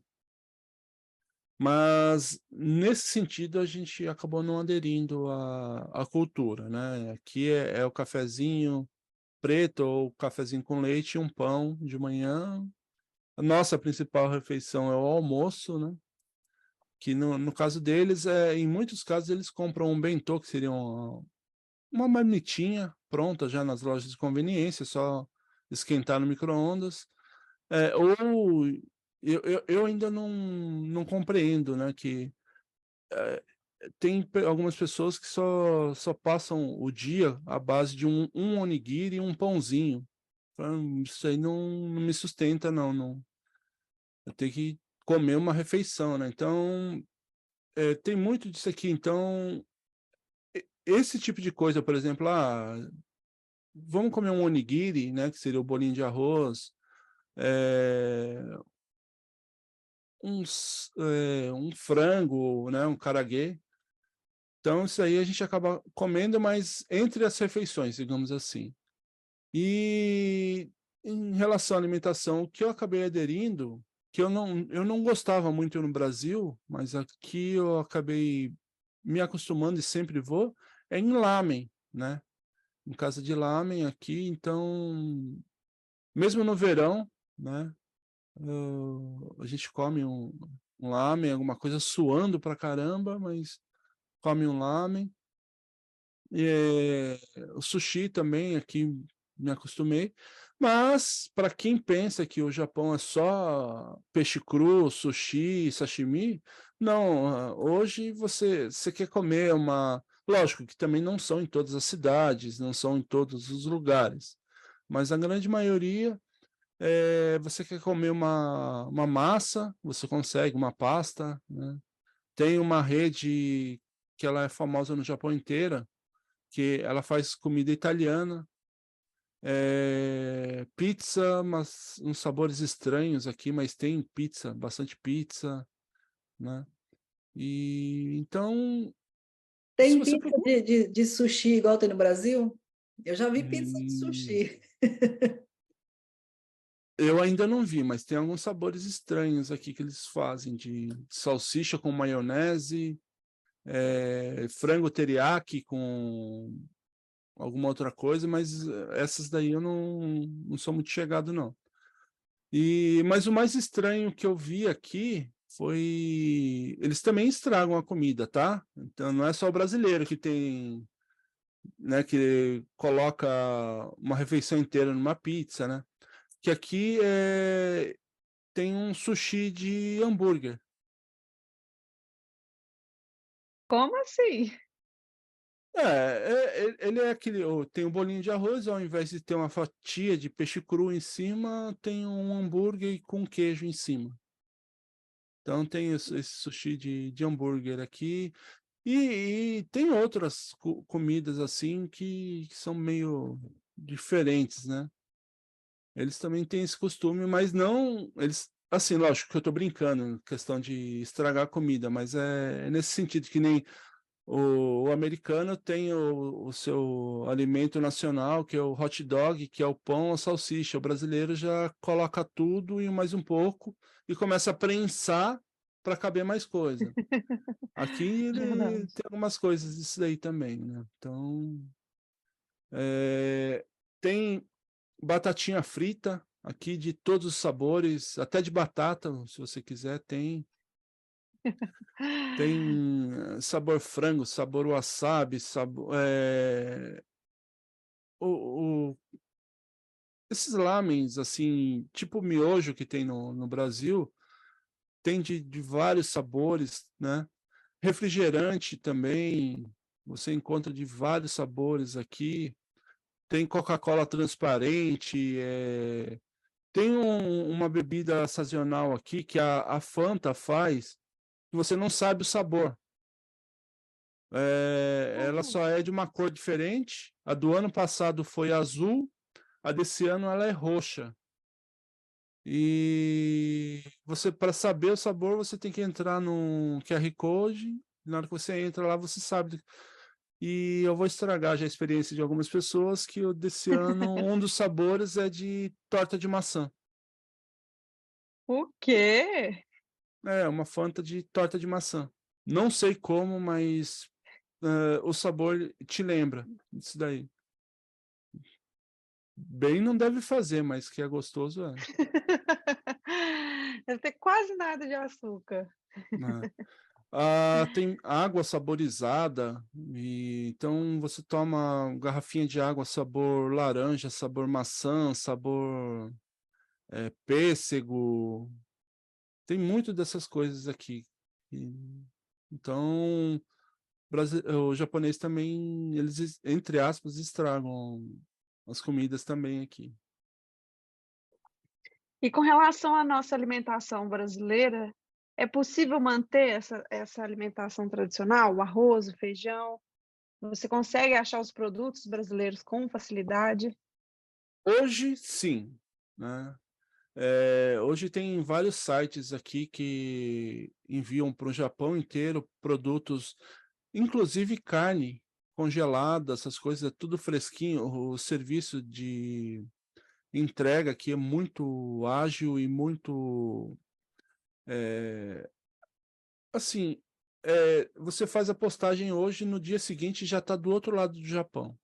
Mas nesse sentido a gente acabou não aderindo à cultura, né? Aqui é o cafezinho preto ou cafezinho com leite e um pão de manhã. A nossa principal refeição é o almoço, né? Que no caso deles, em muitos casos, eles compram um bentô, que seria uma marmitinha pronta já nas lojas de conveniência, só esquentar no micro-ondas. Ou eu ainda não compreendo, né? Que tem algumas pessoas que só passam o dia à base de um onigiri e um pãozinho. Então, isso aí não me sustenta, não. Eu tenho que comer uma refeição, né? Então, tem muito disso aqui. Então, esse tipo de coisa, por exemplo, vamos comer um onigiri, né? Que seria o bolinho de arroz, é, um frango, né? Um karaguê. Então, isso aí a gente acaba comendo, mas entre as refeições, digamos assim. E em relação à alimentação, o que eu acabei aderindo, que eu não gostava muito no Brasil, mas aqui eu acabei me acostumando e sempre vou, é em lamen, né? Em casa de lamen aqui, então, mesmo no verão, né? A gente come um lamen, alguma coisa suando pra caramba, mas come um lamen. O sushi também aqui me acostumei, mas para quem pensa que o Japão é só peixe cru, sushi, sashimi, não, hoje você quer comer lógico que também não são em todas as cidades, não são em todos os lugares, mas a grande maioria, você quer comer uma massa, você consegue uma pasta, né? Tem uma rede que ela é famosa no Japão inteira, que ela faz comida italiana, pizza, mas uns sabores estranhos aqui, mas tem pizza, bastante pizza, né? E então, se Tem você pizza procura, de sushi igual tem no Brasil? Eu já vi pizza de hum, sushi. eu ainda não vi, mas tem alguns sabores estranhos aqui que eles fazem de salsicha com maionese, frango teriyaki com alguma outra coisa, mas essas daí eu não sou muito chegado, não. Mas o mais estranho que eu vi aqui foi... Eles também estragam a comida, tá? Então não é só o brasileiro que tem, né, que coloca uma refeição inteira numa pizza, né? Que aqui tem um sushi de hambúrguer. Como assim? Ele é aquele, tem um bolinho de arroz, ao invés de ter uma fatia de peixe cru em cima, tem um hambúrguer com queijo em cima. Então tem esse sushi de hambúrguer aqui. E tem outras comidas assim que são meio diferentes, né? Eles também têm esse costume, mas não. Eles, assim, lógico que eu tô brincando, questão de estragar a comida, mas é nesse sentido que nem o americano tem o seu alimento nacional, que é o hot dog, que é o pão, a salsicha. O brasileiro já coloca tudo e mais um pouco e começa a prensar para caber mais coisa. Aqui ele Verdade. tem algumas coisas disso daí também, né? Então, é, tem batatinha frita aqui de todos os sabores, até de batata, se você quiser, tem. Tem sabor frango, sabor wasabi, sabor, o, esses lamens, assim, tipo miojo que tem no Brasil, tem de vários sabores, né? Refrigerante também, você encontra de vários sabores aqui. Tem Coca-Cola transparente, tem uma bebida sazonal aqui que a Fanta faz, que você não sabe o sabor. Ela Hum, só é de uma cor diferente. A do ano passado foi azul, a desse ano ela é roxa. E você, para saber o sabor, você tem que entrar no QR Code. Na hora que você entra lá, você sabe. E eu vou estragar já a experiência de algumas pessoas que desse ano um dos sabores é de torta de maçã. O quê? É, uma Fanta de torta de maçã. Não sei como, mas o sabor te lembra isso daí. Bem não deve fazer, mas que é gostoso é. Deve ter quase nada de açúcar. Né? Tem água saborizada, então você toma uma garrafinha de água sabor laranja, sabor maçã, sabor pêssego. Tem muito dessas coisas aqui. Então, o japonês também, eles, entre aspas, estragam as comidas também aqui. E com relação à nossa alimentação brasileira, é possível manter essa alimentação tradicional, o arroz, o feijão? Você consegue achar os produtos brasileiros com facilidade? Hoje, sim, né? Hoje tem vários sites aqui que enviam para o Japão inteiro produtos, inclusive carne congelada, essas coisas, é tudo fresquinho. O serviço de entrega aqui é muito ágil e muito, assim, você faz a postagem hoje, no dia seguinte já está do outro lado do Japão.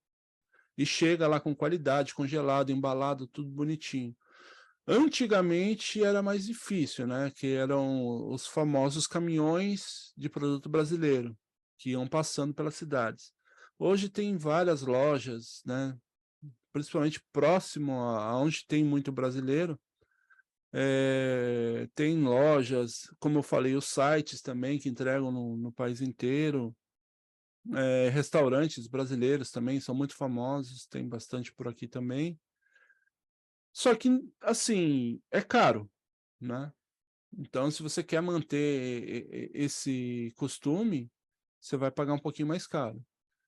E chega lá com qualidade, congelado, embalado, tudo bonitinho. Antigamente era mais difícil, né? Que eram os famosos caminhões de produto brasileiro que iam passando pelas cidades. Hoje tem várias lojas, né? Principalmente próximo a onde tem muito brasileiro. Tem lojas, como eu falei, os sites também que entregam no país inteiro. Restaurantes brasileiros também são muito famosos, tem bastante por aqui também. Só que, assim, é caro, né? Então, se você quer manter esse costume, você vai pagar um pouquinho mais caro,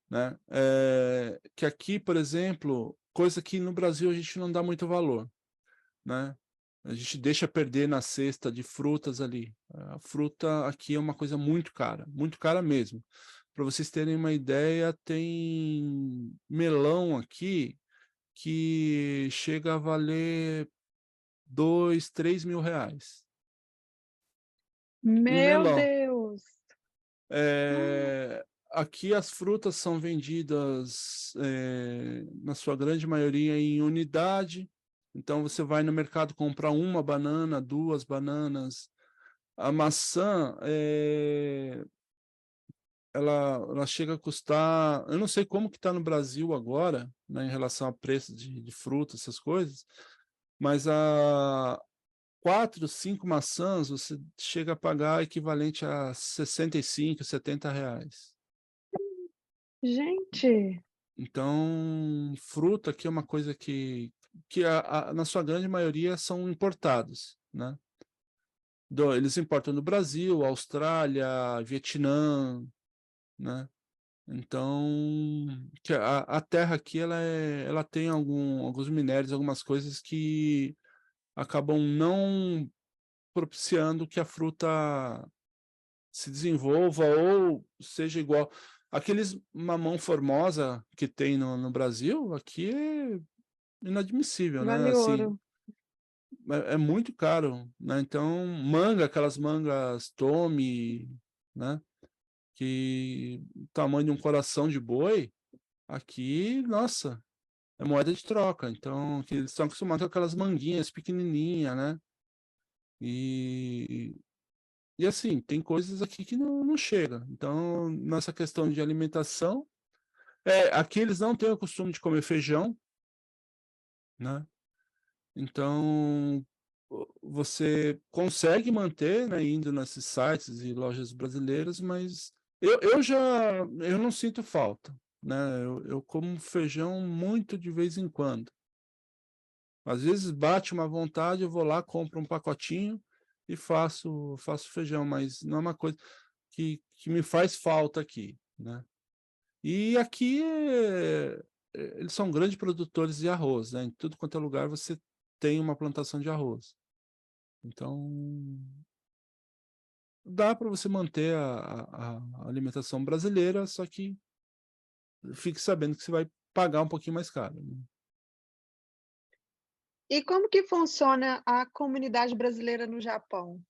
né? Que aqui, por exemplo, coisa que no Brasil a gente não dá muito valor, né? A gente deixa perder na cesta de frutas ali. A fruta aqui é uma coisa muito cara mesmo. Para vocês terem uma ideia, tem melão aqui que chega a valer 2, 3 mil reais. Um Meu melão. Deus! Aqui as frutas são vendidas, na sua grande maioria, em unidade. Então, você vai no mercado comprar uma banana, 2 bananas. A maçã, ela chega a custar... Eu não sei como que está no Brasil agora, né, em relação a preço de fruta, essas coisas, mas a 4, 5 maçãs, você chega a pagar equivalente a 65, R$ 70. Gente, Então, fruta aqui é uma coisa que na sua grande maioria são importados, né? Eles importam do Brasil, Austrália, Vietnã, né? Então, a terra aqui ela tem alguns minérios, algumas coisas que acabam não propiciando que a fruta se desenvolva ou seja igual. Aqueles mamão formosa que tem no Brasil, aqui é inadmissível, né? vale Assim, ouro. é muito caro, né? Então, aquelas mangas Tommy, né? Que o tamanho de um coração de boi, aqui, nossa, é moeda de troca. Então, que eles estão acostumados com aquelas manguinhas pequenininhas, né? E, e assim, tem coisas aqui que não chega. Então, nessa questão de alimentação, aqui eles não têm o costume de comer feijão, né? Então, você consegue manter, né, indo nesses sites e lojas brasileiras, mas eu não sinto falta, né? Eu como feijão muito de vez em quando. Às vezes bate uma vontade, eu vou lá, compro um pacotinho e faço feijão, mas não é uma coisa que me faz falta aqui, né? E aqui eles são grandes produtores de arroz, né? Em tudo quanto é lugar você tem uma plantação de arroz. Então, dá para você manter a alimentação brasileira, só que fique sabendo que você vai pagar um pouquinho mais caro, né? E como que funciona a comunidade brasileira no Japão?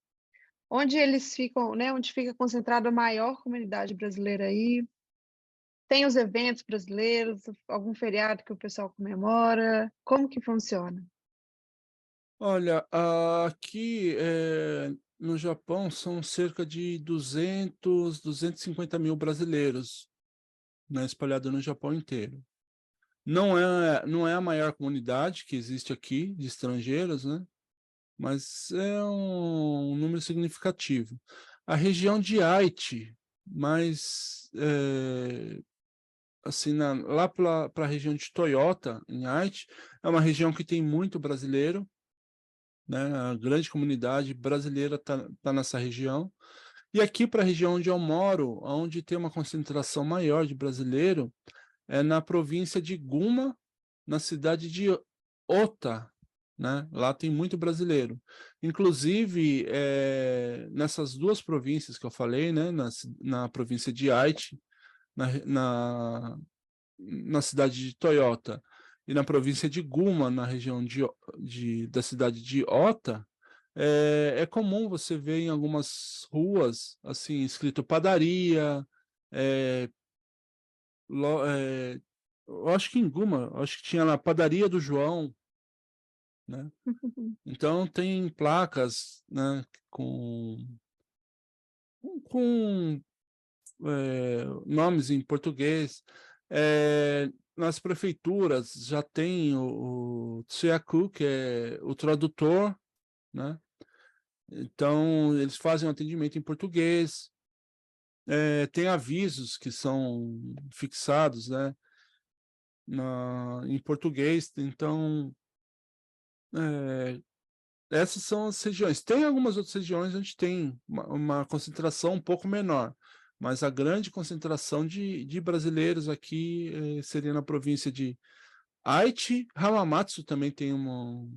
Onde eles ficam, né? Onde fica concentrada a maior comunidade brasileira aí? Tem os eventos brasileiros, algum feriado que o pessoal comemora? Como que funciona? Olha, aqui no Japão são cerca de 250 mil brasileiros, né, espalhados no Japão inteiro. Não é a maior comunidade que existe aqui de estrangeiros, né? Mas é um número significativo. A região de Aichi, mas assim, lá para a região de Toyota, em Aichi, é uma região que tem muito brasileiro, né? A grande comunidade brasileira tá nessa região. E aqui para a região onde eu moro, onde tem uma concentração maior de brasileiro, é na província de Guma, na cidade de Ota, né? Lá tem muito brasileiro. Inclusive, nessas duas províncias que eu falei, né? Na província de Aichi, na, na, na cidade de Toyota, e na província de Guma, na região da cidade de Ota, é comum você ver em algumas ruas, assim, escrito padaria, é, eu acho que em Guma, acho que tinha lá padaria do João, né? Então tem placas, né, com nomes em português. Nas prefeituras já tem o Tsuyaku, que é o tradutor, né? Então eles fazem um atendimento em português. Tem avisos que são fixados, né, em português. Então, é, essas são as regiões. Tem algumas outras regiões onde tem uma concentração um pouco menor, mas a grande concentração de brasileiros aqui seria na província de Aichi. Hamamatsu também tem uma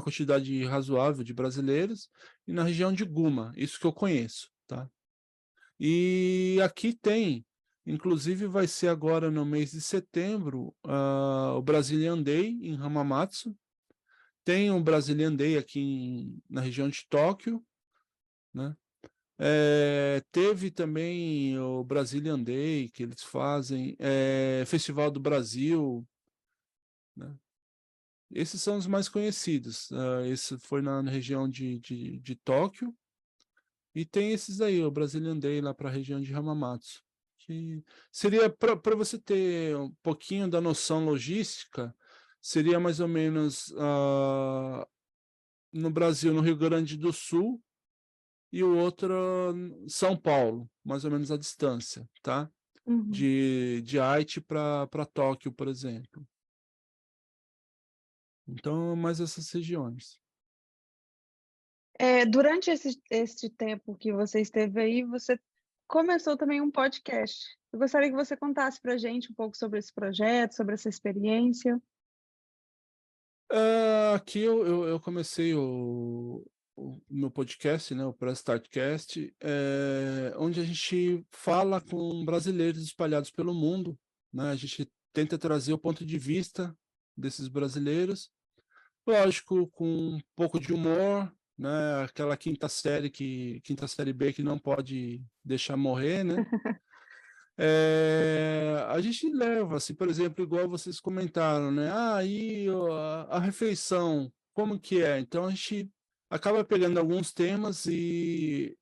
quantidade razoável de brasileiros, e na região de Guma, isso que eu conheço, tá? E aqui tem, inclusive vai ser agora no mês de setembro, o Brazilian Day em Hamamatsu. Tem o Brazilian Day aqui na região de Tóquio, né? Teve também o Brazilian Day que eles fazem, Festival do Brasil, né? esses são os mais conhecidos. Esse foi na região de Tóquio, e tem esses aí, o Brazilian Day lá para a região de Hamamatsu, que seria, para você ter um pouquinho da noção logística, seria mais ou menos no Brasil, no Rio Grande do Sul, e o outro São Paulo, mais ou menos a distância, tá? Uhum. De Aichi para Tóquio, por exemplo. Então, mais essas regiões. Durante esse tempo que você esteve aí, você começou também um podcast. Eu gostaria que você contasse para a gente um pouco sobre esse projeto, sobre essa experiência. Aqui eu comecei o meu podcast, né, o Press Startcast, onde a gente fala com brasileiros espalhados pelo mundo, né? A gente tenta trazer o ponto de vista desses brasileiros, lógico, com um pouco de humor, né? Aquela quinta série B que não pode deixar morrer, né? A gente leva, assim, por exemplo, igual vocês comentaram, né? E a refeição, como que é? Então a gente acaba pegando alguns temas e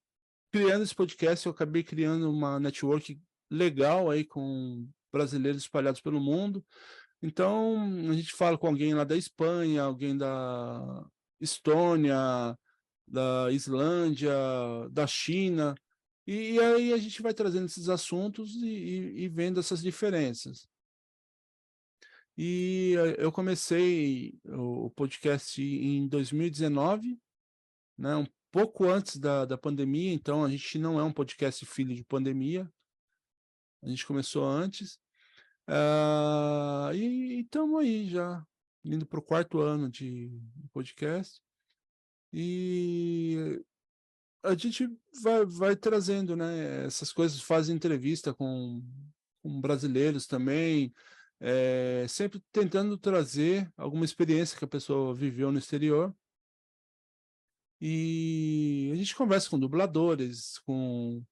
criando esse podcast. Eu acabei criando uma network legal aí com brasileiros espalhados pelo mundo. Então a gente fala com alguém lá da Espanha, alguém da Estônia, da Islândia, da China. E aí a gente vai trazendo esses assuntos e vendo essas diferenças. E eu comecei o podcast em 2019, né, um pouco antes da pandemia, então a gente não é um podcast filho de pandemia, a gente começou antes. E estamos aí já, indo para o 4º ano de podcast. E a gente vai trazendo, né, essas coisas, faz entrevista com brasileiros também, sempre tentando trazer alguma experiência que a pessoa viveu no exterior. E a gente conversa com dubladores, com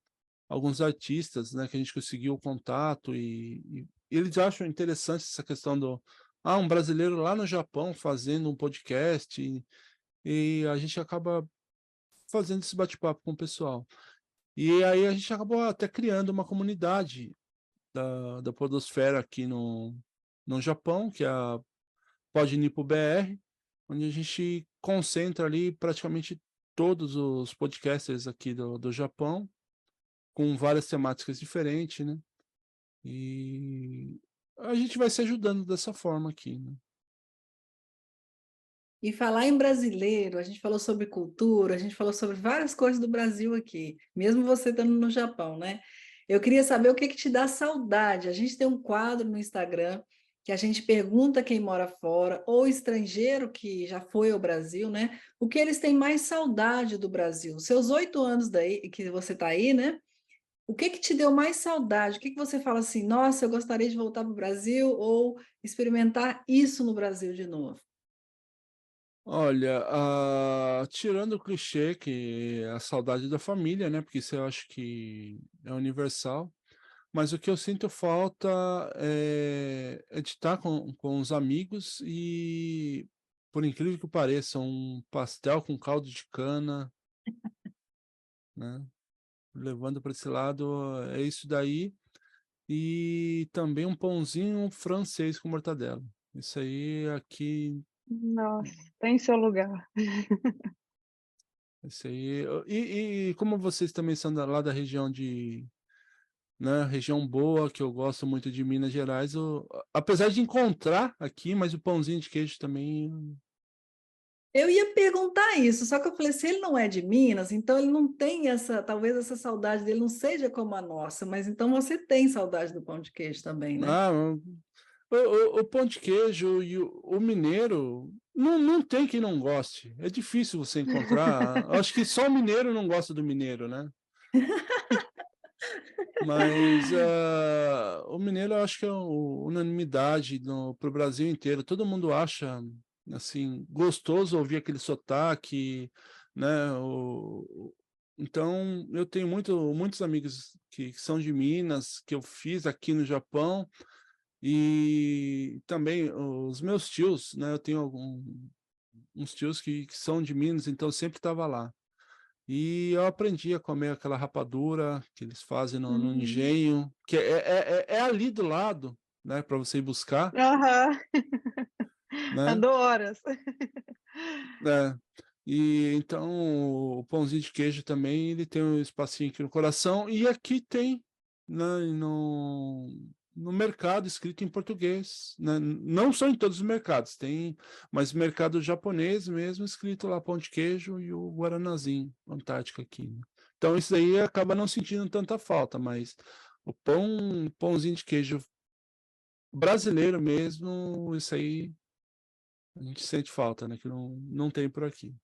alguns artistas, né, que a gente conseguiu o contato, e eles acham interessante essa questão um brasileiro lá no Japão fazendo um podcast, e a gente acaba fazendo esse bate-papo com o pessoal. E aí a gente acabou até criando uma comunidade da podosfera aqui no Japão, que é a Podnipo BR, onde a gente concentra ali praticamente todos os podcasters aqui do Japão, com várias temáticas diferentes, né? E a gente vai se ajudando dessa forma aqui, né? E falar em brasileiro, a gente falou sobre cultura, a gente falou sobre várias coisas do Brasil aqui, mesmo você estando no Japão, né? Eu queria saber o que te dá saudade. A gente tem um quadro no Instagram que a gente pergunta quem mora fora ou estrangeiro que já foi ao Brasil, né? O que eles têm mais saudade do Brasil? Seus 8 anos daí que você está aí, né? O que te deu mais saudade? O que você fala assim, nossa, eu gostaria de voltar para o Brasil ou experimentar isso no Brasil de novo? Olha, tirando o clichê que é a saudade da família, né? Porque isso eu acho que é universal. Mas o que eu sinto falta é de estar com os amigos e, por incrível que pareça, um pastel com caldo de cana, né? Levando para esse lado, é isso daí. E também um pãozinho francês com mortadela. Isso aí aqui, Nossa, tem seu lugar. isso aí. E como vocês também são lá da região né, região boa, que eu gosto muito de Minas Gerais, apesar de encontrar aqui, mas o pãozinho de queijo também. Eu ia perguntar isso, só que eu falei, se ele não é de Minas, então ele não tem talvez essa saudade dele não seja como a nossa, mas então você tem saudade do pão de queijo também, né? Ah, o pão de queijo e o mineiro, não tem quem não goste. É difícil você encontrar. Acho que só o mineiro não gosta do mineiro, né? Mas o mineiro eu acho que é unanimidade para o Brasil inteiro. Todo mundo acha assim gostoso ouvir aquele sotaque, né? Então eu tenho muitos amigos que são de Minas, que eu fiz aqui no Japão, E também os meus tios, né? Eu tenho uns tios que são de Minas, então eu sempre estava lá. E eu aprendi a comer aquela rapadura que eles fazem no Uhum. engenho, que é ali do lado, né? Para você ir buscar, Aham. né? Andou horas. É. E então o pãozinho de queijo também ele tem um espacinho aqui no coração e aqui tem, né, no mercado escrito em português, né? Não só em todos os mercados, tem, mas mercado japonês mesmo escrito lá pão de queijo e o guaranazinho Antártica aqui, né? Então isso aí acaba não sentindo tanta falta, mas pãozinho de queijo brasileiro mesmo, isso aí a gente sente falta, né? Que não tem por aqui.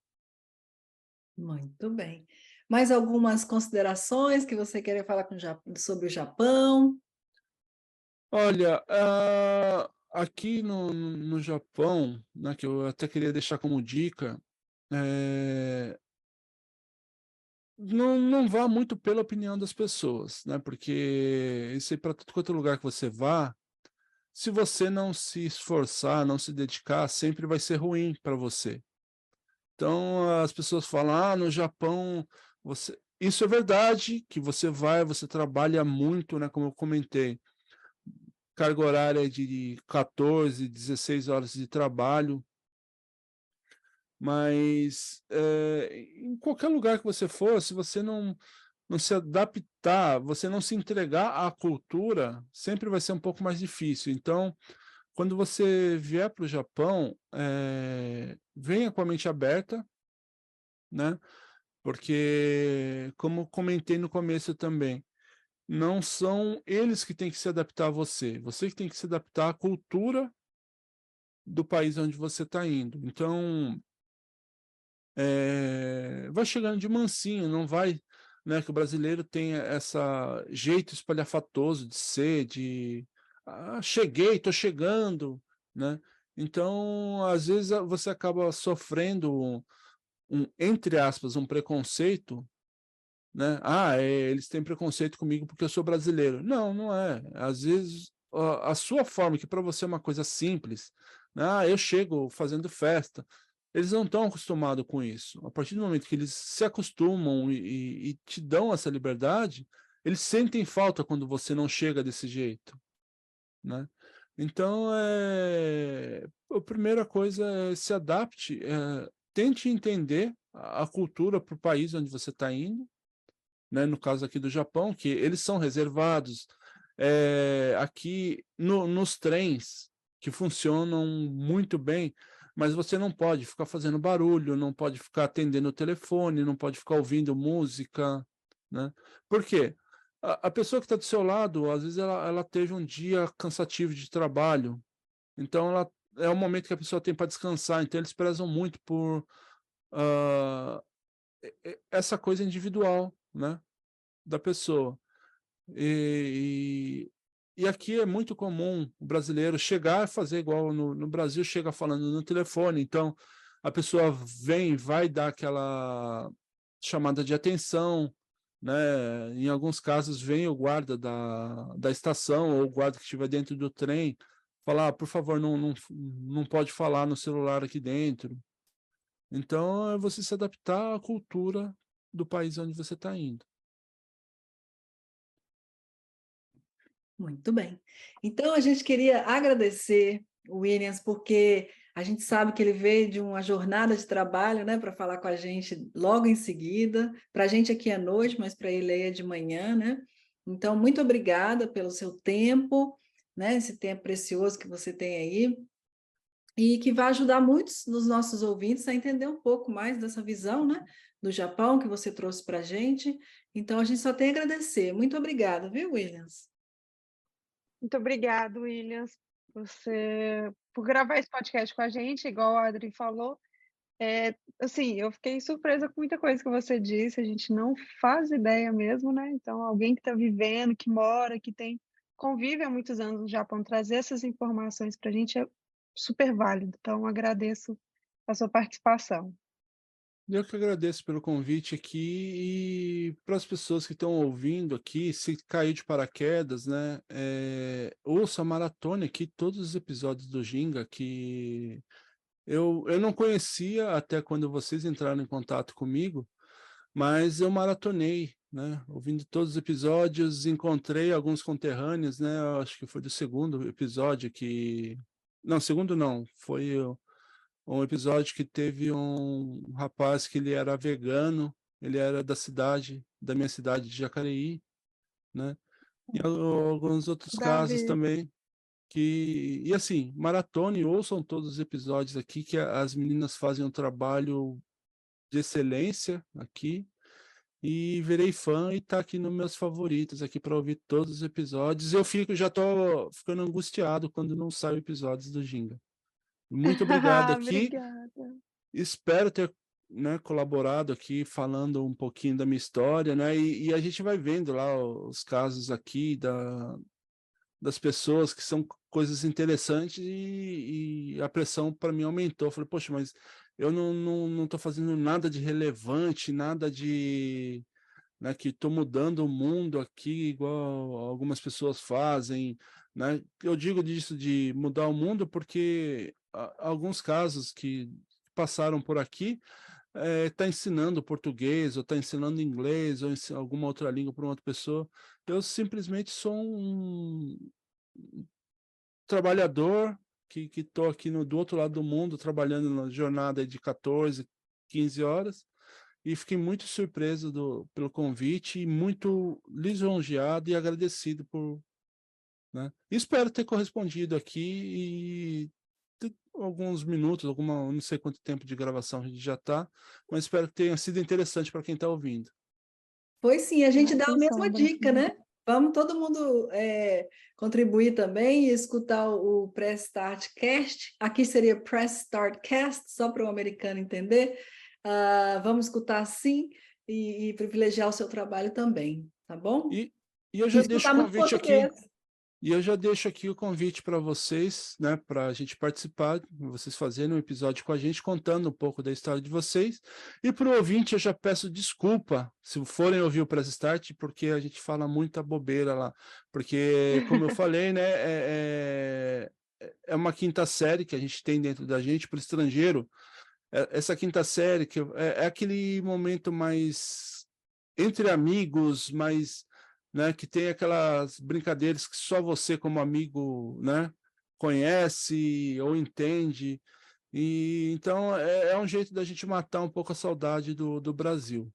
Muito bem. Mais algumas considerações que você queria falar sobre o Japão? Olha, aqui no Japão, né, que eu até queria deixar como dica, eh, não vá muito pela opinião das pessoas, né? Porque isso aí para todo quanto é lugar que você vá, se você não se esforçar, não se dedicar, sempre vai ser ruim para você. Então as pessoas falam, no Japão você. Isso é verdade, que você vai, você trabalha muito, né? Como eu comentei. Carga horária de 14, 16 horas de trabalho, mas em qualquer lugar que você for, se você não se adaptar, você não se entregar à cultura, sempre vai ser um pouco mais difícil. Então, quando você vier para o Japão, venha com a mente aberta, né? Porque, como comentei no começo também, não são eles que têm que se adaptar a você, você que tem que se adaptar à cultura do país onde você está indo. Então, vai chegando de mansinho, não vai, né, que o brasileiro tem essa jeito espalhafatoso de ser, cheguei, estou chegando, né? Então, às vezes você acaba sofrendo entre aspas, um preconceito, né? Eles têm preconceito comigo porque eu sou brasileiro. Não, não é. Às vezes a sua forma, que para você é uma coisa simples, né? Eu chego fazendo festa. Eles não estão acostumados com isso. A partir do momento que eles se acostumam e te dão essa liberdade, eles sentem falta quando você não chega desse jeito, né? Então, a primeira coisa é se adapte, tente entender a cultura para o país onde você está indo, né, no caso aqui do Japão, que eles são reservados. Aqui nos trens, que funcionam muito bem, mas você não pode ficar fazendo barulho, não pode ficar atendendo o telefone, não pode ficar ouvindo música, né? Por quê? A pessoa que está do seu lado, às vezes ela teve um dia cansativo de trabalho, então é o momento que a pessoa tem para descansar, então eles prezam muito por ah, essa coisa individual, né, da pessoa. E, e aqui é muito comum o brasileiro chegar e fazer igual no Brasil, chega falando no telefone. Então, a pessoa vem, vai dar aquela chamada de atenção, né? Em alguns casos, vem o guarda da estação ou o guarda que estiver dentro do trem falar, por favor, não pode falar no celular aqui dentro. Então, é você se adaptar à cultura do país onde você está indo. Muito bem. Então, a gente queria agradecer o Williams, porque a gente sabe que ele veio de uma jornada de trabalho, né, para falar com a gente logo em seguida. Para a gente aqui à noite, mas para ele aí é de manhã, né? Então, muito obrigada pelo seu tempo, né, esse tempo precioso que você tem aí, e que vai ajudar muitos dos nossos ouvintes a entender um pouco mais dessa visão, né, do Japão que você trouxe para a gente. Então, a gente só tem a agradecer. Muito obrigada, viu, Williams? Muito obrigado, Williams, por gravar esse podcast com a gente, igual a Adri falou. Assim, eu fiquei surpresa com muita coisa que você disse, a gente não faz ideia mesmo, né? Então, alguém que está vivendo, que mora, convive há muitos anos no Japão, trazer essas informações para a gente é super válido. Então, agradeço a sua participação. Eu que agradeço pelo convite aqui e para as pessoas que estão ouvindo aqui, se caiu de paraquedas, né? Ouça a maratona aqui, todos os episódios do Ginga, que eu não conhecia até quando vocês entraram em contato comigo, mas eu maratonei, né? Ouvindo todos os episódios, encontrei alguns conterrâneos, né? Eu acho que foi do segundo episódio que... Não, segundo não, foi um episódio que teve um rapaz que ele era vegano, ele era da minha cidade de Jacareí, né? E alguns outros casos Davi, também e assim, maratone, ouçam todos os episódios aqui, que as meninas fazem um trabalho de excelência aqui, e virei fã e tá aqui nos meus favoritos aqui para ouvir todos os episódios. Já tô ficando angustiado quando não saem episódios do Ginga. Muito obrigado aqui. obrigada. Espero ter, né, colaborado aqui falando um pouquinho da minha história, né? E a gente vai vendo lá os casos aqui das pessoas que são coisas interessantes e a pressão para mim aumentou. Eu falei, poxa, mas eu não estou fazendo nada de relevante, nada de, né, que estou mudando o mundo aqui igual algumas pessoas fazem, né? Eu digo disso de mudar o mundo porque alguns casos que passaram por aqui está ensinando português, ou está ensinando inglês, ou alguma outra língua para uma outra pessoa. Eu simplesmente sou um trabalhador que estou aqui do outro lado do mundo, trabalhando na jornada de 14, 15 horas, e fiquei muito surpreso pelo convite e muito lisonjeado e agradecido por, né? Espero ter correspondido aqui e alguns minutos, não sei quanto tempo de gravação a gente já está, mas espero que tenha sido interessante para quem está ouvindo. Pois sim, a gente dá a Sem mesma sombra. dica, né? Vamos todo mundo contribuir também e escutar o Press Start Cast. Aqui seria Press Start Cast, só para o americano entender. Vamos escutar sim e privilegiar o seu trabalho também, tá bom? E eu já deixo o Escutar muito convite aqui. português. E eu já deixo aqui o convite para vocês, né, para a gente participar, vocês fazerem um episódio com a gente, contando um pouco da história de vocês. E para o ouvinte, eu já peço desculpa se forem ouvir o Press Start, porque a gente fala muita bobeira lá. Porque, como eu falei, né, é uma quinta série que a gente tem dentro da gente para o estrangeiro. Essa quinta série que é aquele momento mais entre amigos, mais, né, que tem aquelas brincadeiras que só você como amigo, né, conhece ou entende. E então é um jeito da gente matar um pouco a saudade do Brasil.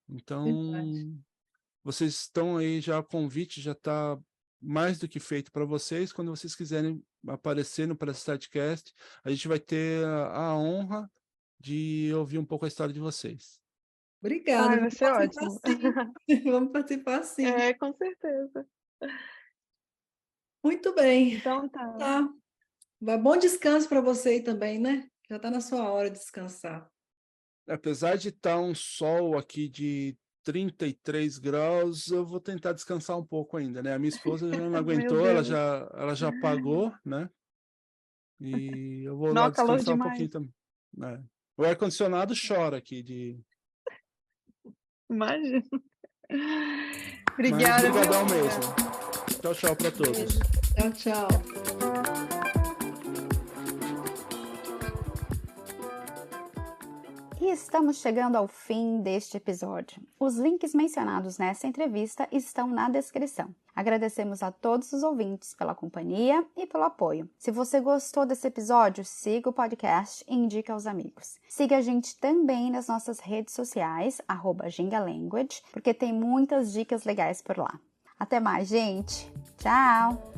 Verdade. Então, vocês estão aí, já o convite já está mais do que feito para vocês. Quando vocês quiserem aparecer no Press Startcast, a gente vai ter a honra de ouvir um pouco a história de vocês. Obrigada. Ai, vai Vamos ser participar ótimo. sim. Vamos participar sim. Com certeza. Muito bem. Então tá. Tá. Bom descanso para você aí também, né? Já está na sua hora de descansar. Apesar de estar um sol aqui de 33 graus, eu vou tentar descansar um pouco ainda, né? A minha esposa já não Meu aguentou, Deus. ela já apagou, né? E eu vou lá Não, calor descansar um demais. pouquinho também, né? O ar-condicionado chora aqui Imagina. Mas Obrigada, viu? brigadão mesmo. Tchau, tchau para todos. Tchau, tchau. E estamos chegando ao fim deste episódio. Os links mencionados nessa entrevista estão na descrição. Agradecemos a todos os ouvintes pela companhia e pelo apoio. Se você gostou desse episódio, siga o podcast e indique aos amigos. Siga a gente também nas nossas redes sociais, @gingalanguage, porque tem muitas dicas legais por lá. Até mais, gente! Tchau!